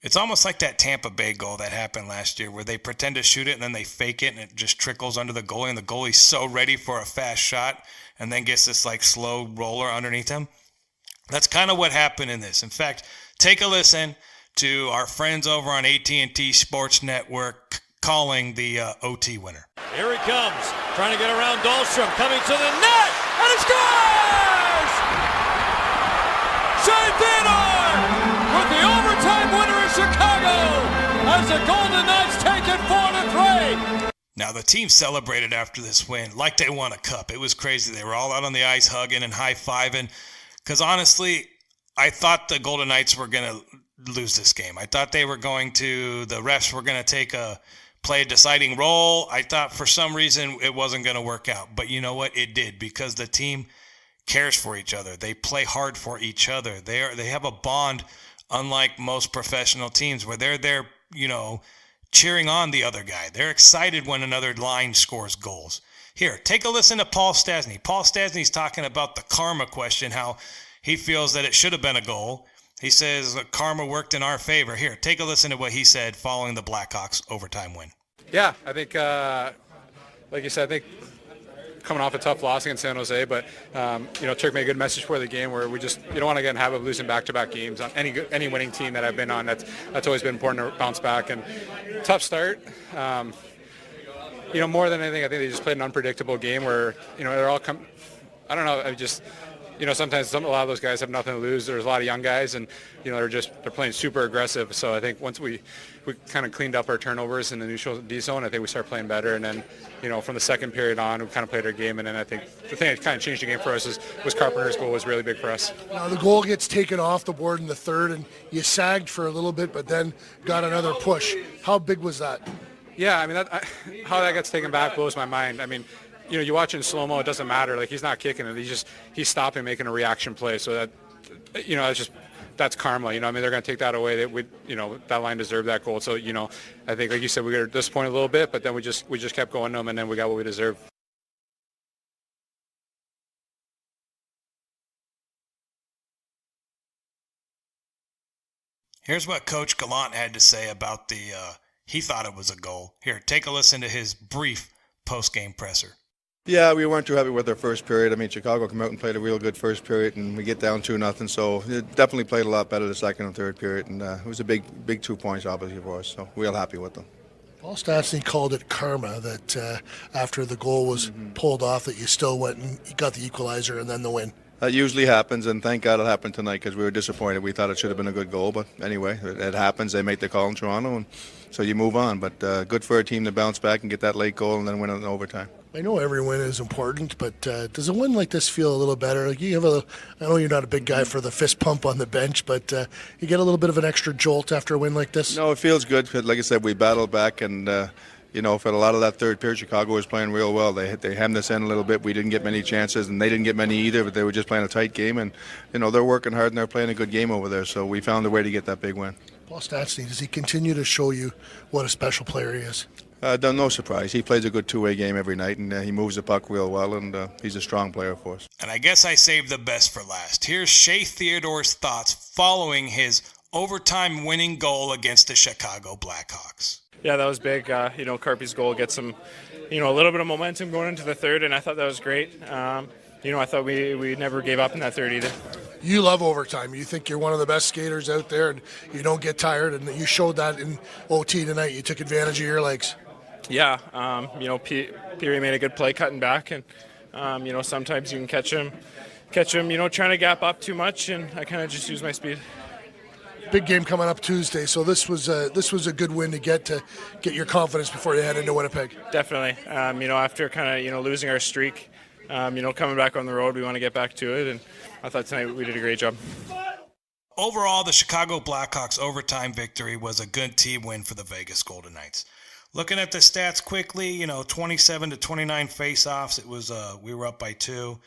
it's almost like that Tampa Bay goal that happened last year where they pretend to shoot it, and then they fake it, and it just trickles under the goalie, and the goalie's so ready for a fast shot and then gets this like slow roller underneath him. That's kind of what happened in this. In fact, take a listen to our friends over on AT&T Sports Network calling the OT winner. Here he comes, trying to get around Dahlstrom, coming to the net, and he scores! Shea Theodore with the overtime winner in Chicago as the Golden Knights take it 4-3. Now, the team celebrated after this win like they won a cup. It was crazy. They were all out on the ice hugging and high-fiving. Because honestly, I thought the Golden Knights were going to lose this game. I thought the refs were going to play a deciding role. I thought for some reason it wasn't going to work out. But you know what? It did, because the team cares for each other. They play hard for each other. They have a bond unlike most professional teams where they're there, cheering on the other guy. They're excited when another line scores goals. Here, take a listen to Paul Stastny. Paul Stastny's talking about the karma question, how he feels that it should have been a goal. He says karma worked in our favor. Here, take a listen to what he said following the Blackhawks overtime win. Yeah, I think, like you said, I think coming off a tough loss against San Jose, but, Turk made a good message for the game where you don't want to get in the habit of losing back-to-back games. On any winning team that I've been on, that's always been important to bounce back. And tough start. More than anything, I think they just played an unpredictable game where, they're all I don't know, sometimes a lot of those guys have nothing to lose. There's a lot of young guys, and, they're playing super aggressive. So I think once we kind of cleaned up our turnovers in the neutral D zone, I think we started playing better. And then, from the second period on, we kind of played our game. And then I think the thing that kind of changed the game for us was Carpenter's goal was really big for us. Now the goal gets taken off the board in the third, and you sagged for a little bit, but then got another push. How big was that? Yeah, I mean, how that gets taken back blows my mind. I mean, you watch in slow-mo, it doesn't matter. Like, he's not kicking it. He's stopping, making a reaction play. So that, that's karma. They're going to take that away. That line deserved that goal. So, I think, like you said, we got disappointed a little bit, but then we just kept going to them, and then we got what we deserved. Here's what Coach Gallant had to say about he thought it was a goal. Here, take a listen to his brief post-game presser. Yeah, we weren't too happy with our first period. I mean, Chicago came out and played a real good first period, and we get down 2-0. So it definitely played a lot better the second and third period, and it was a big 2 points, obviously, for us. So we're happy with them. Paul Stastny called it karma that after the goal was pulled off, that you still went and you got the equalizer and then the win. That usually happens, and thank God it happened tonight because we were disappointed. We thought it should have been a good goal, but anyway, it happens. They make the call in Toronto, and so you move on. But good for a team to bounce back and get that late goal and then win it in overtime. I know every win is important, but does a win like this feel a little better? Like I know you're not a big guy for the fist pump on the bench, but you get a little bit of an extra jolt after a win like this? No, it feels good. Like I said, we battled back, and for a lot of that third period, Chicago was playing real well. They hemmed us in a little bit. We didn't get many chances, and they didn't get many either, but they were just playing a tight game, and they're working hard, and they're playing a good game over there, so we found a way to get that big win. Paul Stastny, does he continue to show you what a special player he is? No surprise. He plays a good two-way game every night, and he moves the puck real well, and he's a strong player for us. And I guess I saved the best for last. Here's Shea Theodore's thoughts following his overtime winning goal against the Chicago Blackhawks. Yeah, that was big. Carpy's goal gets some, a little bit of momentum going into the third, and I thought that was great. I thought we never gave up in that third either. You love overtime. You think you're one of the best skaters out there, and you don't get tired, and you showed that in OT tonight. You took advantage of your legs. Yeah, Peary made a good play cutting back, and sometimes you can catch him, trying to gap up too much, and I kind of just use my speed. Big game coming up Tuesday, so this was a good win to get your confidence before you head into Winnipeg. Definitely. After kind of losing our streak, coming back on the road, we want to get back to it, and I thought tonight we did a great job. Overall, the Chicago Blackhawks overtime victory was a good team win for the Vegas Golden Knights. Looking at the stats quickly, 27 to 29 face-offs. It was we were up by 2.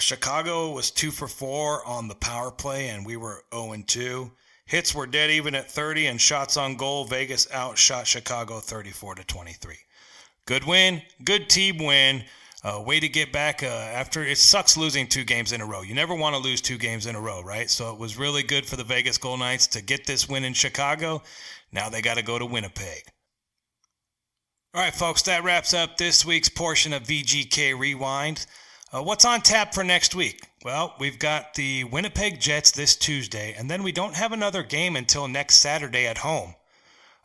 Chicago was 2 for 4 on the power play, and we were 0-2. Hits were dead even at 30, and shots on goal, Vegas outshot Chicago 34 to 23. Good win, good team win. Way to get back after it sucks losing 2 games in a row. You never want to lose 2 games in a row, right? So it was really good for the Vegas Golden Knights to get this win in Chicago. Now they got to go to Winnipeg. All right, folks, that wraps up this week's portion of VGK Rewind. What's on tap for next week? Well, we've got the Winnipeg Jets this Tuesday, and then we don't have another game until next Saturday at home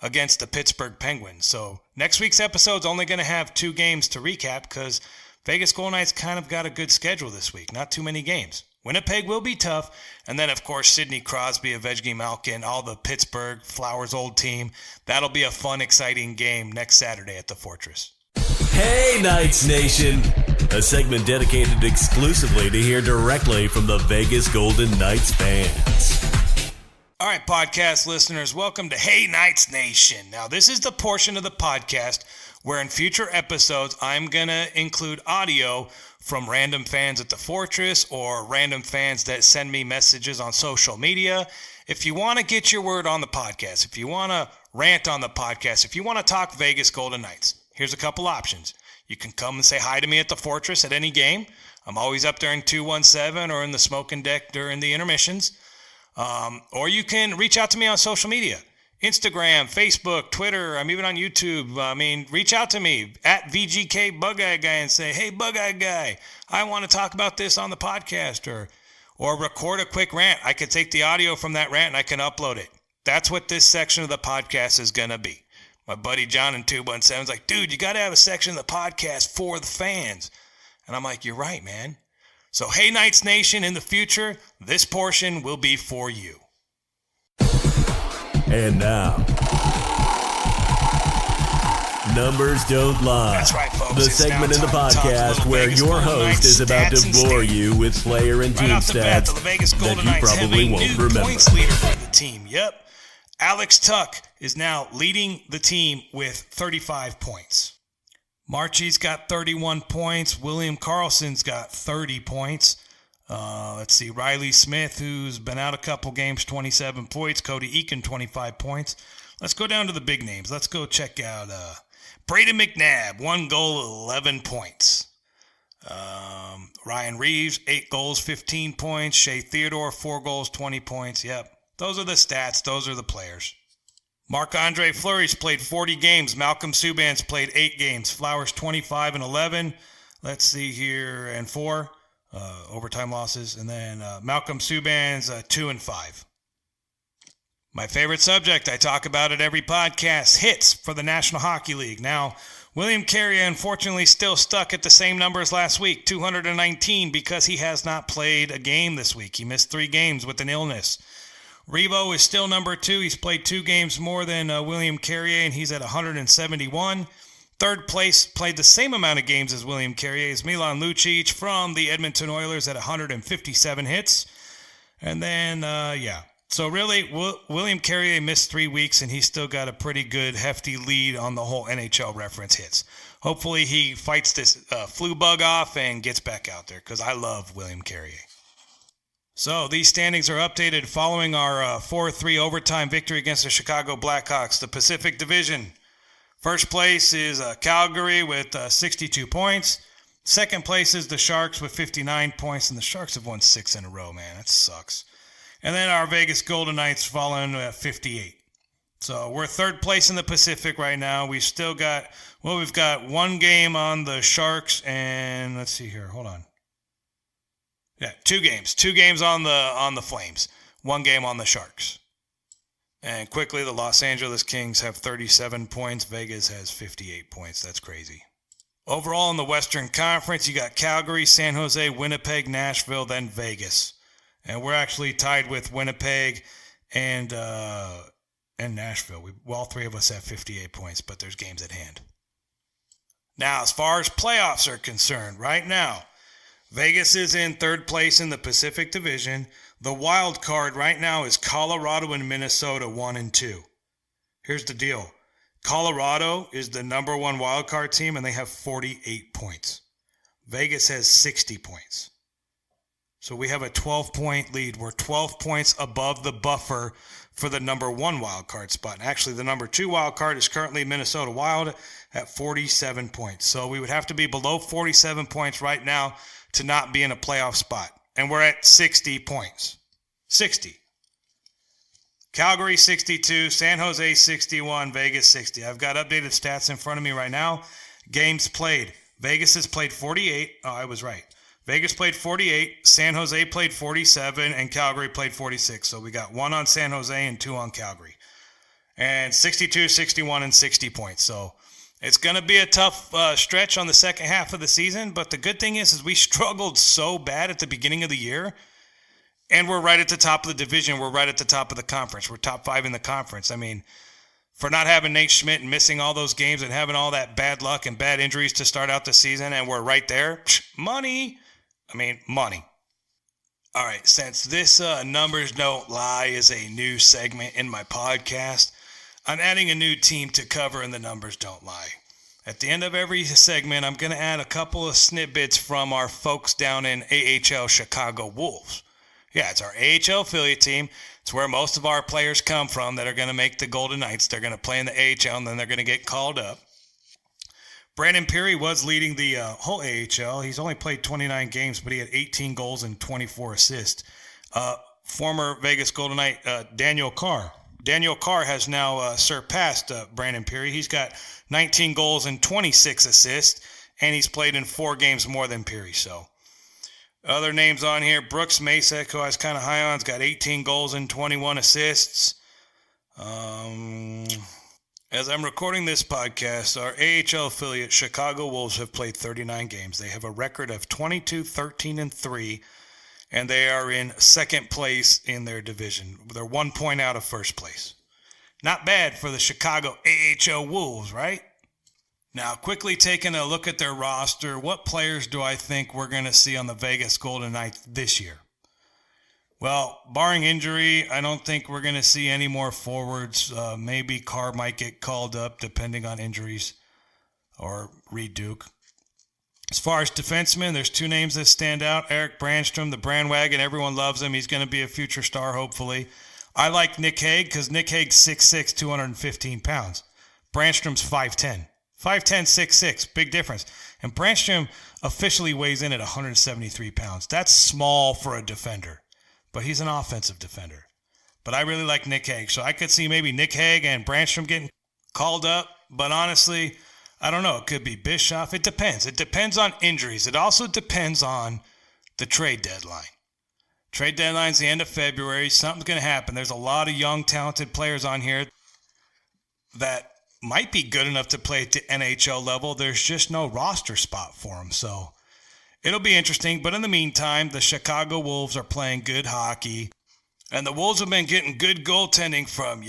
against the Pittsburgh Penguins. So next week's episode's only going to have 2 games to recap because Vegas Golden Knights kind of got a good schedule this week. Not too many games. Winnipeg will be tough. And then, of course, Sidney Crosby, Ovechkin Malkin, all the Pittsburgh Flowers old team. That'll be a fun, exciting game next Saturday at the Fortress. Hey, Knights Nation! A segment dedicated exclusively to hear directly from the Vegas Golden Knights fans. All right, podcast listeners, welcome to Hey Knights Nation. Now, this is the portion of the podcast where in future episodes, I'm going to include audio from random fans at the Fortress or random fans that send me messages on social media. If you want to get your word on the podcast, if you want to rant on the podcast, if you want to talk Vegas Golden Knights, here's a couple options. You can come and say hi to me at the Fortress at any game. I'm always up there in 217 or in the smoking deck during the intermissions. Or you can reach out to me on social media. Instagram, Facebook, Twitter. I'm even on YouTube. Reach out to me at VGKbugeyeGuy and say, hey, Bugeyeguy Guy, I want to talk about this on the podcast. Or record a quick rant. I could take the audio from that rant and I can upload it. That's what this section of the podcast is going to be. My buddy John in 217 is like, dude, you got to have a section of the podcast for the fans. And I'm like, you're right, man. So, hey, Knights Nation, in the future, this portion will be for you. And now, Numbers Don't Lie. That's right, folks. The segment in the podcast where your host is about to bore you with player and team stats that you probably won't remember. Points leader for the team. Yep. Alex Tuck is now leading the team with 35 points. Marchie's got 31 points. William Karlsson's got 30 points. Let's see. Riley Smith, who's been out a couple games, 27 points. Cody Eakin, 25 points. Let's go down to the big names. Let's go check out Braden McNabb, 1 goal, 11 points. Ryan Reaves, 8 goals, 15 points. Shea Theodore, 4 goals, 20 points. Yep. Those are the stats. Those are the players. Marc-Andre Fleury's played 40 games. Malcolm Subban's played 8 games. Flowers 25 and 11. Let's see here. And 4 overtime losses. And then Malcolm Subban's 2 and 5. My favorite subject. I talk about it every podcast. Hits for the National Hockey League. Now, William Carrier unfortunately still stuck at the same number as last week. 219 because he has not played a game this week. He missed 3 games with an illness. Revo is still number 2. He's played 2 games more than William Carrier, and he's at 171. Third place, played the same amount of games as William Carrier, is Milan Lucic from the Edmonton Oilers at 157 hits. And then, So really, William Carrier missed 3 weeks, and he's still got a pretty good, hefty lead on the whole NHL reference hits. Hopefully he fights this flu bug off and gets back out there, because I love William Carrier. So these standings are updated following our 4-3 overtime victory against the Chicago Blackhawks, the Pacific Division. First place is Calgary with 62 points. Second place is the Sharks with 59 points, and the Sharks have won 6 in a row, man. That sucks. And then our Vegas Golden Knights fall in at 58. So we're third place in the Pacific right now. We've still got, we've got one game on the Sharks and let's see here. Hold on. Yeah, 2 games. 2 games on the Flames. 1 game on the Sharks. And quickly, the Los Angeles Kings have 37 points. Vegas has 58 points. That's crazy. Overall, in the Western Conference, you got Calgary, San Jose, Winnipeg, Nashville, then Vegas. And we're actually tied with Winnipeg and Nashville. All 3 of us have 58 points, but there's games at hand. Now, as far as playoffs are concerned, right now, Vegas is in 3rd place in the Pacific Division. The wild card right now is Colorado and Minnesota 1 and 2. Here's the deal. Colorado is the number 1 wild card team, and they have 48 points. Vegas has 60 points. So we have a 12-point lead. We're 12 points above the buffer for the number 1 wild card spot. And actually, the number 2 wild card is currently Minnesota Wild at 47 points. So we would have to be below 47 points right now to not be in a playoff spot. And we're at 60 points. 60. Calgary 62, San Jose 61, Vegas 60. I've got updated stats in front of me right now. Games played. Vegas has played 48. Oh, I was right. Vegas played 48, San Jose played 47, and Calgary played 46. So we got 1 on San Jose and 2 on Calgary. And 62, 61, and 60 points. So it's going to be a tough stretch on the second half of the season, but the good thing is we struggled so bad at the beginning of the year, and we're right at the top of the division. We're right at the top of the conference. We're top 5 in the conference. I mean, for not having Nate Schmidt and missing all those games and having all that bad luck and bad injuries to start out the season, and we're right there, money. Money. All right, since this Numbers Don't Lie is a new segment in my podcast, I'm adding a new team to cover in the Numbers Don't Lie. At the end of every segment, I'm going to add a couple of snippets from our folks down in AHL Chicago Wolves. Yeah, it's our AHL affiliate team. It's where most of our players come from that are going to make the Golden Knights. They're going to play in the AHL, and then they're going to get called up. Brandon Peary was leading the whole AHL. He's only played 29 games, but he had 18 goals and 24 assists. Former Vegas Golden Knight Daniel Carr. Daniel Carr has now surpassed Brandon Peary. He's got 19 goals and 26 assists, and he's played in 4 games more than Peary. So other names on here, Brooks Masek, who I was kind of high on, has got 18 goals and 21 assists. As I'm recording this podcast, our AHL affiliate Chicago Wolves have played 39 games. They have a record of 22, 13, and 3, and they are in 2nd place in their division. They're 1 point out of 1st place. Not bad for the Chicago AHL Wolves, right? Now, quickly taking a look at their roster, what players do I think we're going to see on the Vegas Golden Knights this year? Well, barring injury, I don't think we're going to see any more forwards. Maybe Carr might get called up depending on injuries, or Reed Duke. As far as defensemen, there's 2 names that stand out. Eric Brandstrom, the Brandwagon, everyone loves him. He's going to be a future star, hopefully. I like Nick Hague because Nick Hague's 6'6", 215 pounds. Brandstrom's 5'10". 5'10", 6'6", big difference. And Brandstrom officially weighs in at 173 pounds. That's small for a defender, but he's an offensive defender. But I really like Nick Hague, so I could see maybe Nick Hague and Brandstrom getting called up, but honestly, I don't know. It could be Bischoff. It depends. It depends on injuries. It also depends on the trade deadline. Trade deadline's the end of February. Something's going to happen. There's a lot of young, talented players on here that might be good enough to play at the NHL level. There's just no roster spot for them. So it'll be interesting. But in the meantime, the Chicago Wolves are playing good hockey. And the Wolves have been getting good goaltending from,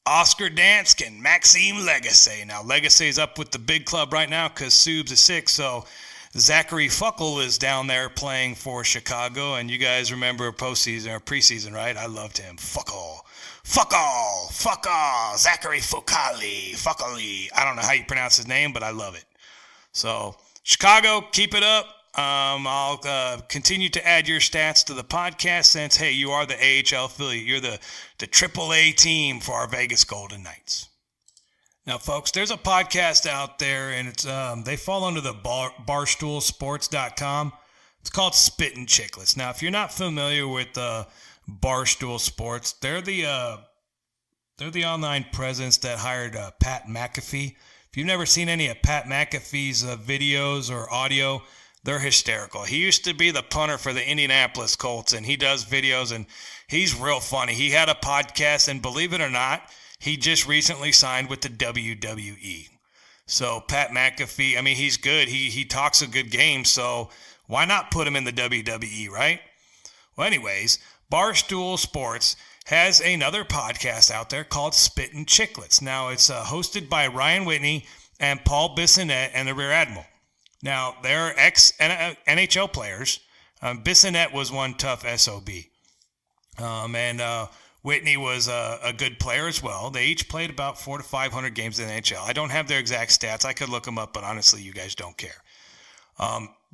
Oscar Dansk and Maxime Lagacé. Now, Lagacé's up with the big club right now because Subs is sick. So Zachary Fuckel is down there playing for Chicago. And you guys remember postseason or preseason, right? I loved him. Fuckel. Zachary Fucali. I don't know how you pronounce his name, but I love it. So, Chicago, keep it up. I'll continue to add your stats to the podcast since, hey, you are the AHL affiliate. You're the AAA team for our Vegas Golden Knights. Now, folks, there's a podcast out there, and it's they fall under the barstoolsports.com. It's called Spittin' Chicklets. Now, if you're not familiar with Barstool Sports. They're the online presence that hired Pat McAfee. If you've never seen any of Pat McAfee's videos or audio, they're hysterical. He used to be the punter for the Indianapolis Colts, and he does videos, and he's real funny. He had a podcast, and believe it or not, he just recently signed with the WWE. So Pat McAfee, I mean, he's good. He talks a good game, so why not put him in the WWE, right? Well, anyways, Barstool Sports has another podcast out there called Spittin' Chicklets. Now, it's hosted by Ryan Whitney and Paul Bissonnette and the Rear Admiral. Now, they're ex-NHL players. Bissonnette was one tough SOB. And Whitney was a good player as well. They each played about 400 to 500 games in the NHL. I don't have their exact stats. I could look them up, but honestly, you guys don't care.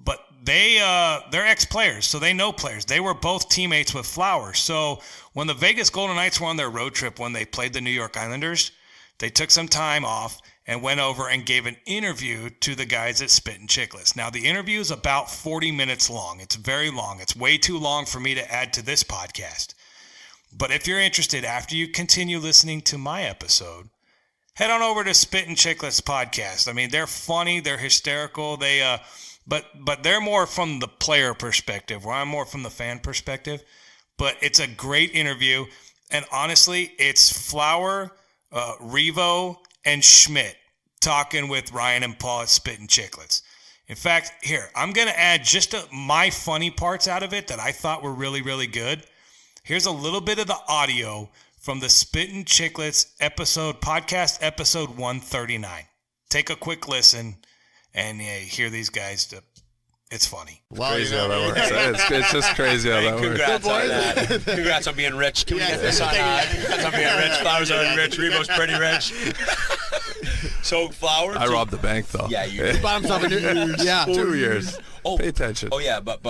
But they're ex-players, so they know players. They were both teammates with Flower. So when the Vegas Golden Knights were on their road trip when they played the New York Islanders, they took some time off and went over and gave an interview to the guys at Spittin' Chicklets. Now, the interview is about 40 minutes long. It's very long. It's way too long for me to add to this podcast. But if you're interested, after you continue listening to my episode, head on over to Spittin' Chicklets podcast. I mean, they're funny. They're hysterical. But they're more from the player perspective, where I'm more from the fan perspective. But it's a great interview. And honestly, it's Flower, Revo, and Schmidt talking with Ryan and Paul at Spittin' Chicklets. In fact, here, I'm going to add just my funny parts out of it that I thought were really, really good. Here's a little bit of the audio from the Spittin' Chicklets podcast episode 139. Take a quick listen and hear these guys. It's funny. Wow, crazy how that works. It's just crazy how that works. Congrats on that. Congrats on being rich. Can we get this on? Congrats on being rich. Flowers are rich. Revo's pretty rich. So Flowers. I robbed the bank though. Yeah, you bought himself a new. Yeah, 2 years. Oh, pay attention. Oh yeah, but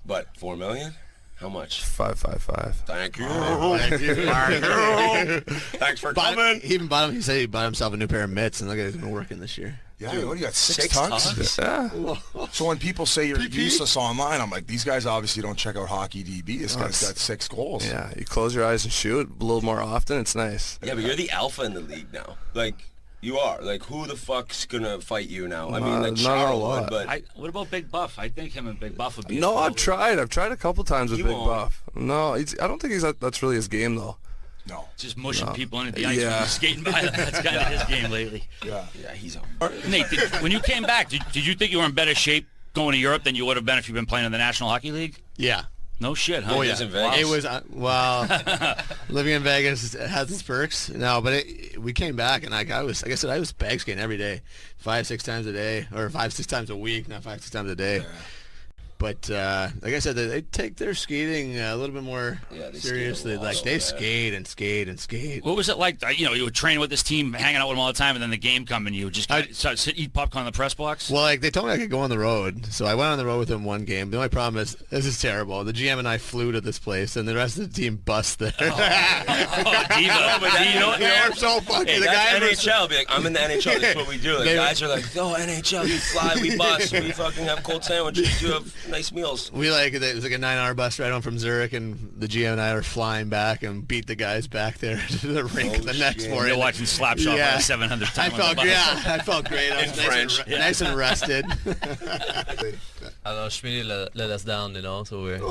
$4 million. How much? 555. Thank you. Thank you. Thanks for coming. He even bought him. He said he bought himself a new pair of mitts, and look at it, he's been working this year. Yeah, what do you got? 6 tucks? Yeah. So when people say you're useless online, I'm like, these guys obviously don't check out Hockey DB. This guy's got 6 goals. Yeah, you close your eyes and shoot a little more often. It's nice. Yeah, but you're the alpha in the league now. Like, you are. Like, who the fuck's gonna fight you now? I mean, like, Charlotte, but what about Big Buff? I think him and Big Buff would be. No, I've tried a couple times with Big Buff. No, I don't think that's really his game though. No. Just mushing people into the ice when he's skating by. That's kind of his game lately. Yeah, he's on. Nate, when you came back, did you think you were in better shape going to Europe than you would have been if you've been playing in the National Hockey League? Yeah. No shit, huh? Oh, yeah. In Vegas. It was, living in Vegas has its perks. No, but we came back, and I was bag skating every day, 5-6 times a day, or 5-6 times a week, not 5-6 times a day. Yeah. But like I said, they take their skating a little bit more seriously. Like they skate and skate and skate. What was it like? You would train with this team, hanging out with them all the time, and then the game come and you would just sit, eat popcorn in the press box. Well, like they told me I could go on the road, so I went on the road with them one game. The only problem is this is terrible. The GM and I flew to this place, and the rest of the team bust there. Diva. They're so funny. Hey, the guy guy NHL be like, I'm in the NHL. That's what we do. Like, guys are like, oh, NHL, you fly, we bus, we fucking have cold sandwiches, you have nice meals. It was like a 9-hour bus ride home from Zurich, and the GM and I are flying back and beat the guys back there to the rink the next morning. You're watching Slapshot by the 700th time. I felt great. I was nice and rested. I know Schmidt let us down, so we're. Come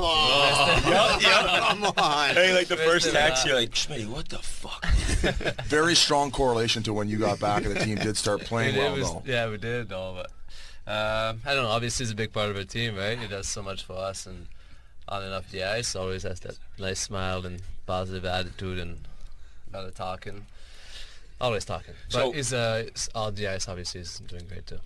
on. Hey, like the first text, you're like, Schmidt, what the fuck? Very strong correlation to when you got back and the team did start playing though. Yeah, we did, but. I don't know. Obviously, he's a big part of our team, right? He does so much for us, and on and off the ice, always has that nice smile and positive attitude, and a lot of talking, always talking. But he's on the ice, obviously, he's doing great too.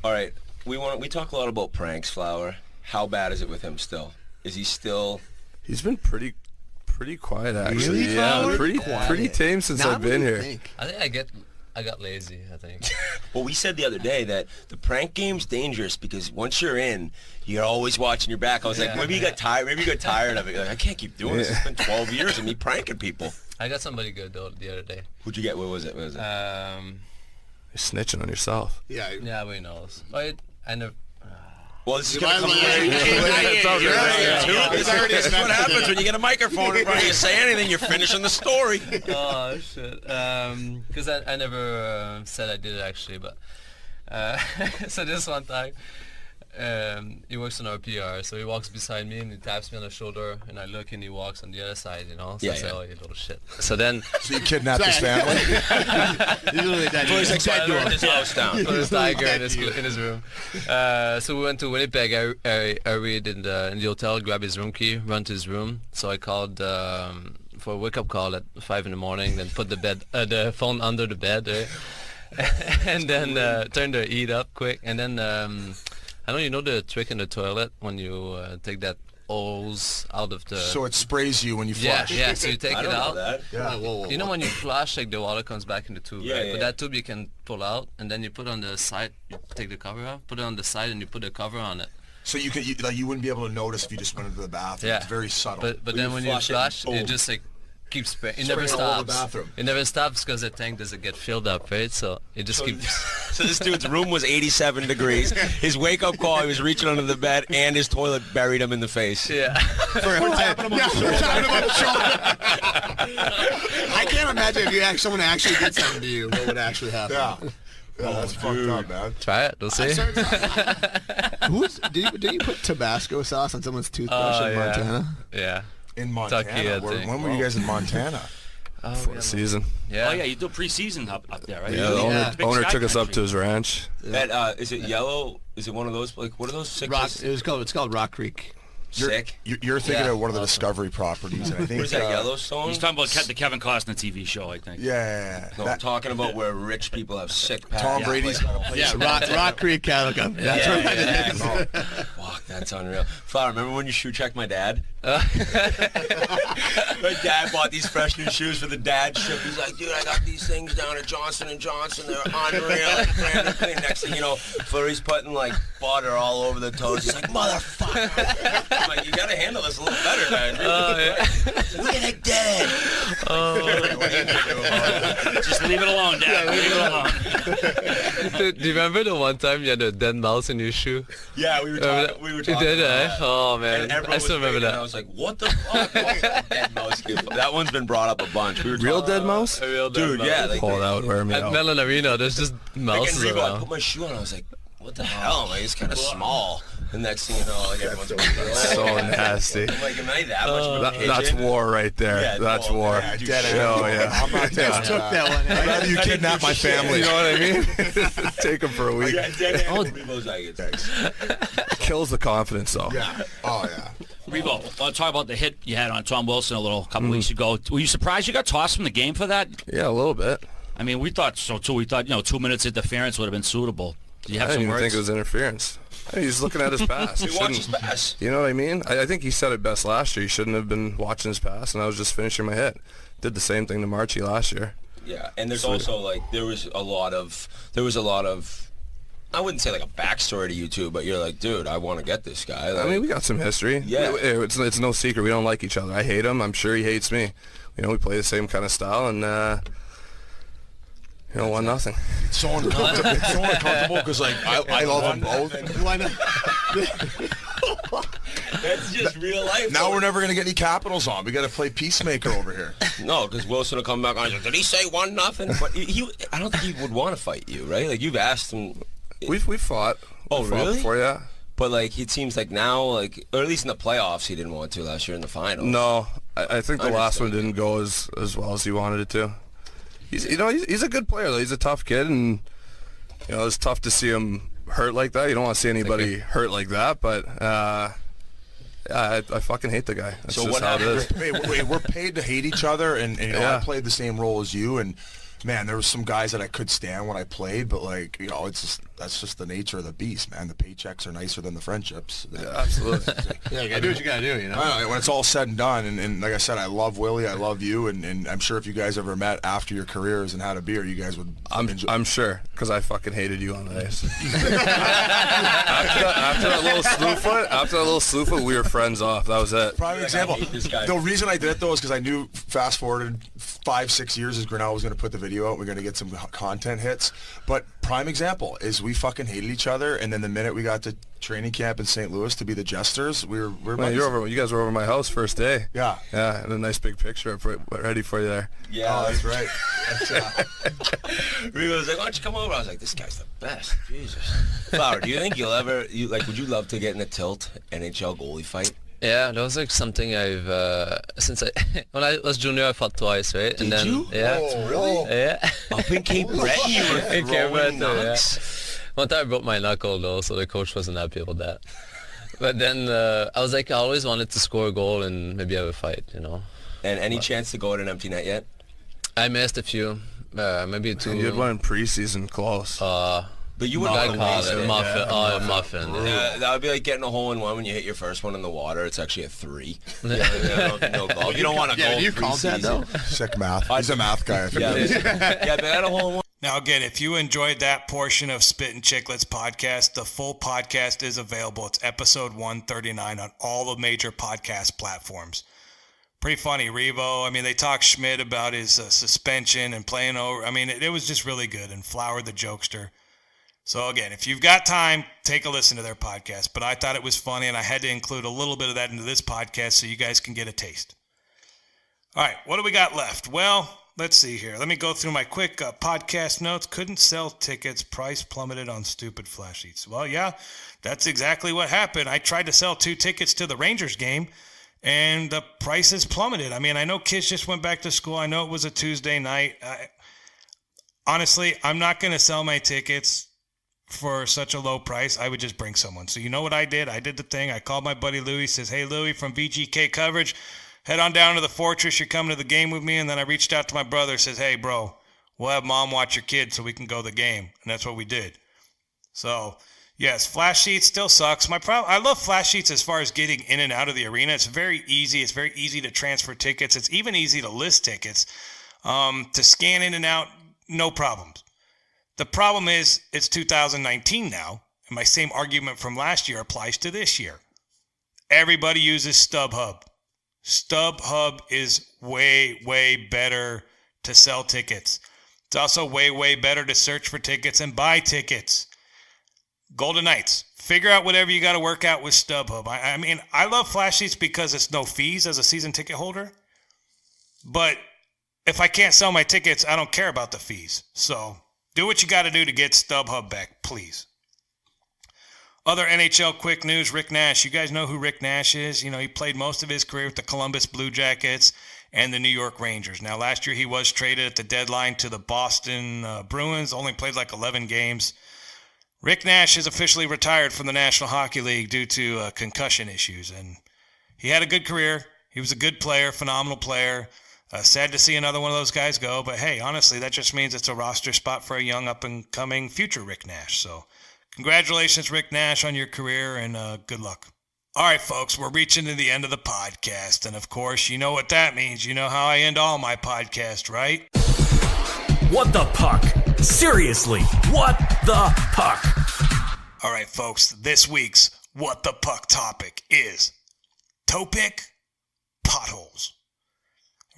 All right, we talk a lot about pranks, Flower. How bad is it with him still? Is he still? He's been pretty quiet actually. Really? Yeah, pretty tame since I've been here. I think I got lazy, I think. Well, we said the other day that the prank game's dangerous because once you're in, you're always watching your back. I was like, maybe you got tired. Maybe you got tired of it. You're like, I can't keep doing this. It's been 12 years of me pranking people. I got somebody good though the other day. Who'd you get? What was it? You're snitching on yourself. Yeah, we know. I never. Well, this is going to come That's what happens when you get a microphone in front of you. Say anything, you're finishing the story. Oh, shit. Because I never said I did it, actually, but... so this one time, he works on our PR, so he walks beside me and he taps me on the shoulder, and I look and he walks on the other side, you know? So I say, oh, you little shit. So then... So you kidnapped his family? He's like, burn his house down. Put his tiger in his room. So we went to Winnipeg. I read in the hotel, grab his room key, run to his room. So I called for a wake-up call at 5 in the morning, then put the phone under the bed, and then turn the heat up quick, and then I know you know the trick in the toilet when you take that hose out of the... So it sprays you when you flush. Yeah, so you take it out. That. Yeah. You know when you flush, like the water comes back in the tube, right? Yeah. But that tube you can pull out, and then you put it on the side, you take the cover off, put it on the side, and you put the cover on it. So you wouldn't be able to notice if you just went into the bathroom. Yeah. It's very subtle. But then when you flush, it just like keeps spraying. It never Spraying all over the stops. bathroom. It never stops because the tank doesn't get filled up, right? So it just keeps... So this dude's room was 87 degrees. His wake-up call, he was reaching under the bed, and his toilet buried him in the face. Yeah. We're tapping him on the shoulder. I can't imagine if someone actually did something to you, what would actually happen. Yeah. Yeah, that's fucked up, man. Try it. We'll see. Did you put Tabasco sauce on someone's toothbrush in Montana? Yeah. In Montana? Kentucky, When were you guys in Montana? For the season. Yeah. Oh, yeah, you do preseason up there, right? Yeah, the owner took us up to his ranch. Is it yellow? Is it one of those, like, what are those? It's called Rock Creek. You're thinking of one of the Discovery properties. And I think, what is that, Yellowstone? He's talking about the Kevin Costner TV show, I think. Yeah. No, I'm talking about where rich people have sick pets. Tom Brady's got a place. Yeah, Rock Creek Cattle Company. That's right. Yeah. Fuck, that's unreal. Flower, remember when you shoe checked my dad? My dad bought these fresh new shoes for the dad ship. He's like, dude, I got these things down at Johnson & Johnson. They're unreal. Brand clean. Next thing you know, Flurry's putting like butter all over the toes. He's like, motherfucker. I'm like, you gotta handle this a little better, man. Look at it dead. Just leave it alone, Dad. Leave it alone. Do you remember the one time you had a dead mouse in your shoe? Yeah, we were talking. You did, eh? Oh, man. I still remember that. I was like, what the fuck? Dead mouse. That one's been brought up a bunch. We were Real dead mouse? A real dead Dude, mouse. yeah. Like, Pull it out, wear me At out. Melon Arena, there's just mouses I around. put my shoe on. I was like, what the hell? Like, it's kind of small. And next thing you know, like, everyone's So nasty. I'm like, am I that much of a pigeon? That's war right there. Yeah, that's no, war. yeah, Dead Oh, animal. yeah. I'm not Just took that one. I'd rather you kidnap my family. You know what I mean? Take him for a week. Yeah, dead animals, I get text. Kills the confidence, though. Yeah. Oh, yeah. Revo, I'll talk about the hit you had on Tom Wilson a couple weeks ago. Were you surprised you got tossed from the game for that? Yeah, a little bit. I mean, we thought so, too. We thought, 2 minutes interference would have been suitable. Do you have I some didn't even words? think it was interference. I mean, he's looking at his pass. He watched his pass. You know what I mean? I think he said it best last year. He shouldn't have been watching his pass, and I was just finishing my hit. Did the same thing to Marchie last year. Yeah, and there's also, like, there was a lot of, I wouldn't say like a backstory to you two, but you're like, dude, I want to get this guy. Like, I mean, we got some history. Yeah. It's no secret. We don't like each other. I hate him. I'm sure he hates me. We play the same kind of style, and 1-0. It's so uncomfortable because, like, I love them both. Why not? That's just real life. Now we're never going to get any Capitals on. We got to play peacemaker over here. No, because Wilson will come back on. Did he say 1-0? But I don't think he would want to fight you, right? Like, you've asked him. We fought. Oh, we fought really? Before, yeah. But, like, it seems like now, like, or at least in the playoffs, he didn't want to last year in the finals. No, I think the last one didn't go as well as he wanted it to. He's a good player, though. He's a tough kid, and, it's tough to see him hurt like that. You don't want to see anybody hurt like that, but I fucking hate the guy. That's so just what how it is. Wait, we're paid to hate each other, and I played the same role as you, and man, there was some guys that I could stand when I played, but like, that's just the nature of the beast, man. The paychecks are nicer than the friendships. Yeah, absolutely. Yeah, you gotta do what you gotta do, I know, when it's all said and done, and like I said, I love Willie, I love you, and I'm sure if you guys ever met after your careers and had a beer, you guys would enjoy. I'm sure, because I fucking hated you on the ice. after that little slew foot, we were friends off. That was it. Prime example. The reason I did it, though, is because I knew, fast forwarded 5-6 years is Grinnell was going to put the video out. We're going to get some content hits. But prime example is we fucking hated each other, and then the minute we got to training camp in St. Louis to be the Jesters, we're Man, you guys were over my house first day. Yeah. Yeah, and a nice big picture ready for you there. Yeah, that's right. Riva was like, why don't you come over? I was like, this guy's the best. Jesus. Flower, do you think would you love to get in a tilt NHL goalie fight? Yeah, that was like something I've when I was junior I fought twice, right? Did you? Yeah. Oh, really? Yeah. Up in Cape Breton, you were In Cape throwing Breton, yeah. knocks. One time I broke my knuckle though, so the coach wasn't happy with that. But then I was like, I always wanted to score a goal and maybe have a fight, you know. And any chance to go at an empty net yet? I missed a few, maybe two. You had one in preseason close. But you would have a muffin. Oh, a muffin. Yeah, that would be like getting a hole-in-one when you hit your first one in the water. It's actually a 3. No golf. You don't want to go. You called that though. Sick math. He's a math guy. Yeah, but I had a hole-in-one. Now, again, if you enjoyed that portion of Spit and Chicklets podcast, the full podcast is available. It's episode 139 on all the major podcast platforms. Pretty funny, Revo. I mean, they talk Schmidt about his suspension and playing over. I mean, it was just really good. And Flower the jokester. So, again, if you've got time, take a listen to their podcast. But I thought it was funny, and I had to include a little bit of that into this podcast so you guys can get a taste. All right, what do we got left? Well, let's see here. Let me go through my quick podcast notes. Couldn't sell tickets. Price plummeted on stupid flash sheets. Well, yeah, that's exactly what happened. I tried to sell 2 tickets to the Rangers game, and the prices plummeted. I mean, I know kids just went back to school. I know it was a Tuesday night. Honestly, I'm not going to sell my tickets for such a low price. I would just bring someone. So you know what I did? I did the thing. I called my buddy Louie. Says, hey, Louie from VGK Coverage, head on down to the Fortress. You're coming to the game with me. And then I reached out to my brother. Says, hey, bro, we'll have mom watch your kid so we can go to the game. And that's what we did. So, yes, flash sheets still sucks. I love flash sheets as far as getting in and out of the arena. It's very easy. It's very easy to transfer tickets. It's even easy to list tickets. To scan in and out, no problems. The problem is it's 2019 now, and my same argument from last year applies to this year. Everybody uses StubHub. StubHub is way, way better to sell tickets. It's also way, way better to search for tickets and buy tickets. Golden Knights, figure out whatever you got to work out with StubHub. I mean, I love flash sheets because it's no fees as a season ticket holder, but if I can't sell my tickets, I don't care about the fees. So do what you got to do to get StubHub back, please. Other NHL quick news, Rick Nash. You guys know who Rick Nash is. You know, he played most of his career with the Columbus Blue Jackets and the New York Rangers. Now, last year he was traded at the deadline to the Boston Bruins, only played like 11 games. Rick Nash is officially retired from the National Hockey League due to concussion issues. And he had a good career. He was a good player, phenomenal player. Sad to see another one of those guys go, but hey, honestly, that just means it's a roster spot for a young up-and-coming future Rick Nash. So congratulations, Rick Nash, on your career, and good luck. All right, folks, we're reaching to the end of the podcast, and of course, you know what that means. You know how I end all my podcasts, right? What the puck? Seriously, what the puck? All right, folks, this week's What the Puck topic is toe pick potholes.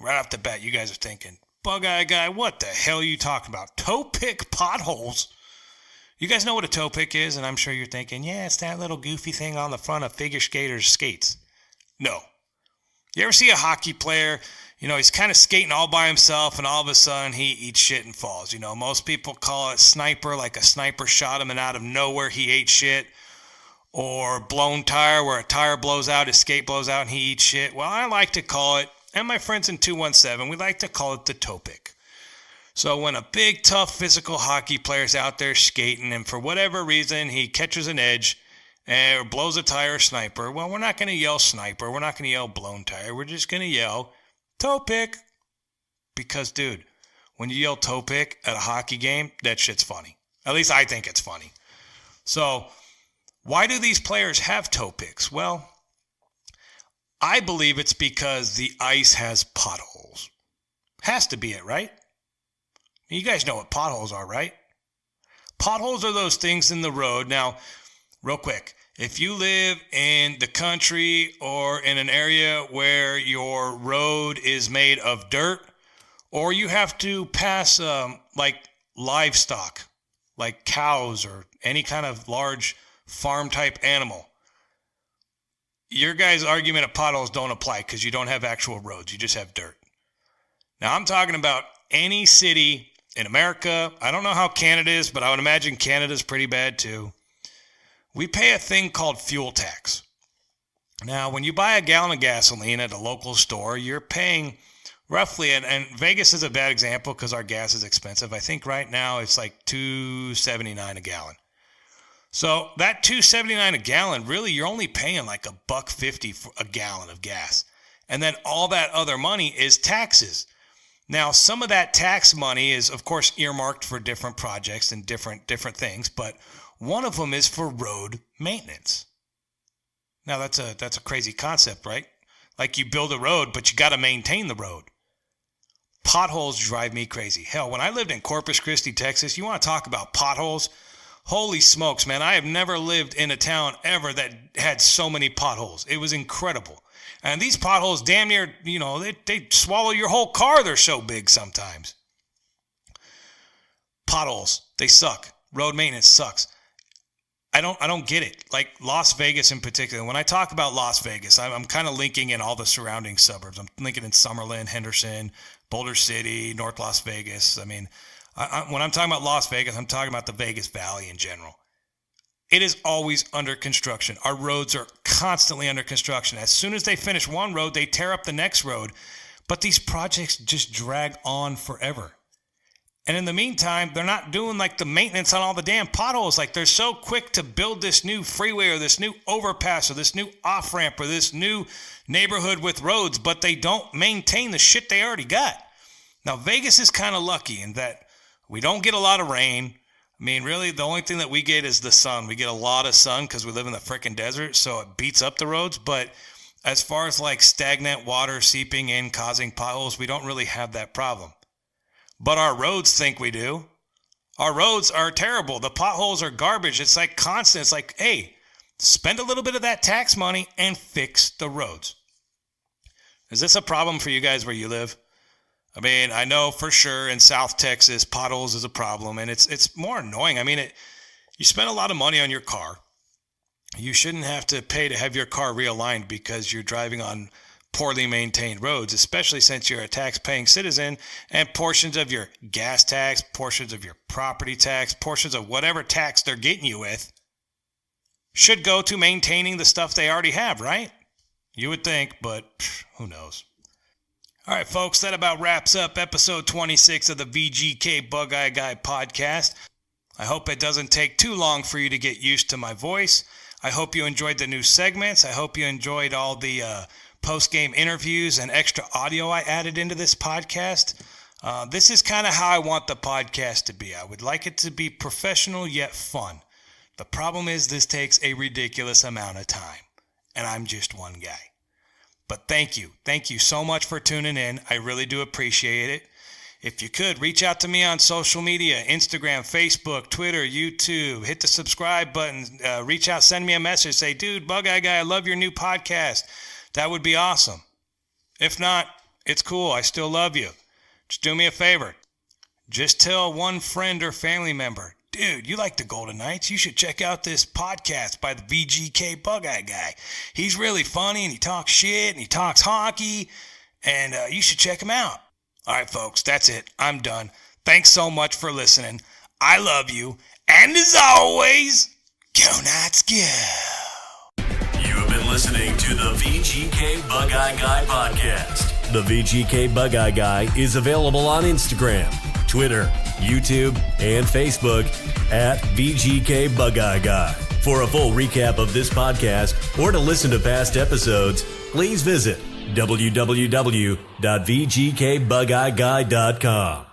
Right off the bat, you guys are thinking, Bug-Eye Guy, what the hell are you talking about? Toe pick potholes? You guys know what a toe pick is, and I'm sure you're thinking, yeah, it's that little goofy thing on the front of figure skaters' skates. No. You ever see a hockey player, you know, he's kind of skating all by himself, and all of a sudden he eats shit and falls. You know, most people call it sniper, like a sniper shot him, and out of nowhere he ate shit. Or blown tire, where a tire blows out, his skate blows out, and he eats shit. Well, I like to call it, and my friends in 217, we like to call it the toe pick. So when a big, tough, physical hockey player's out there skating, and for whatever reason he catches an edge or blows a tire or sniper, well, we're not going to yell sniper. We're not going to yell blown tire. We're just going to yell toe pick. Because, dude, when you yell toe pick at a hockey game, that shit's funny. At least I think it's funny. So why do these players have toe picks? Well, I believe it's because the ice has potholes. Has to be it, right? You guys know what potholes are, right? Potholes are those things in the road. Now, real quick, if you live in the country or in an area where your road is made of dirt or you have to pass like livestock, like cows or any kind of large farm type animal. Your guys' argument of potholes don't apply because you don't have actual roads. You just have dirt. Now, I'm talking about any city in America. I don't know how Canada is, but I would imagine Canada's pretty bad too. We pay a thing called fuel tax. Now, when you buy a gallon of gasoline at a local store, you're paying roughly, and Vegas is a bad example because our gas is expensive. I think right now it's like $2.79 a gallon. So that $2.79 a gallon, really, you're only paying like $1.50 for a gallon of gas. And then all that other money is taxes. Now, some of that tax money is, of course, earmarked for different projects and different things, but one of them is for road maintenance. Now, that's a crazy concept, right? Like you build a road, but you got to maintain the road. Potholes drive me crazy. Hell, when I lived in Corpus Christi, Texas, you want to talk about potholes? Holy smokes, man. I have never lived in a town ever that had so many potholes. It was incredible. And these potholes damn near, they swallow your whole car. They're so big sometimes. Potholes, they suck. Road maintenance sucks. I don't get it. Like Las Vegas in particular. When I talk about Las Vegas, I'm kind of linking in all the surrounding suburbs. I'm linking in Summerlin, Henderson, Boulder City, North Las Vegas. I mean, when I'm talking about Las Vegas, I'm talking about the Vegas Valley in general. It is always under construction. Our roads are constantly under construction. As soon as they finish one road, they tear up the next road. But these projects just drag on forever. And in the meantime, they're not doing like the maintenance on all the damn potholes. Like they're so quick to build this new freeway or this new overpass or this new off-ramp or this new neighborhood with roads, but they don't maintain the shit they already got. Now, Vegas is kind of lucky in that we don't get a lot of rain. I mean, really, the only thing that we get is the sun. We get a lot of sun because we live in the frickin' desert, so it beats up the roads. But as far as like stagnant water seeping in, causing potholes, we don't really have that problem. But our roads think we do. Our roads are terrible. The potholes are garbage. It's like constant. It's like, hey, spend a little bit of that tax money and fix the roads. Is this a problem for you guys where you live? I mean, I know for sure in South Texas, potholes is a problem, and it's more annoying. I mean, you spend a lot of money on your car. You shouldn't have to pay to have your car realigned because you're driving on poorly maintained roads, especially since you're a tax-paying citizen, and portions of your gas tax, portions of your property tax, portions of whatever tax they're getting you with should go to maintaining the stuff they already have, right? You would think, but who knows? All right, folks, that about wraps up episode 26 of the VGK BugeyeGuy Guy Podcast. I hope it doesn't take too long for you to get used to my voice. I hope you enjoyed the new segments. I hope you enjoyed all the post-game interviews and extra audio I added into this podcast. This is kind of how I want the podcast to be. I would like it to be professional yet fun. The problem is this takes a ridiculous amount of time, and I'm just one guy. But thank you. Thank you so much for tuning in. I really do appreciate it. If you could, reach out to me on social media, Instagram, Facebook, Twitter, YouTube. Hit the subscribe button. Reach out, send me a message. Say, dude, Bugeyeguy, I love your new podcast. That would be awesome. If not, it's cool. I still love you. Just do me a favor. Just tell one friend or family member, dude, you like the Golden Knights? You should check out this podcast by the VGK BugeyeGuy. He's really funny, and he talks shit, and he talks hockey, and you should check him out. All right, folks, that's it. I'm done. Thanks so much for listening. I love you, and as always, go Knights, go! You have been listening to the VGK BugeyeGuy Podcast. The VGK BugeyeGuy is available on Instagram, Twitter, YouTube, and Facebook at VGK BugeyeGuy. For a full recap of this podcast or to listen to past episodes, please visit www.vgkbugeyeguy.com.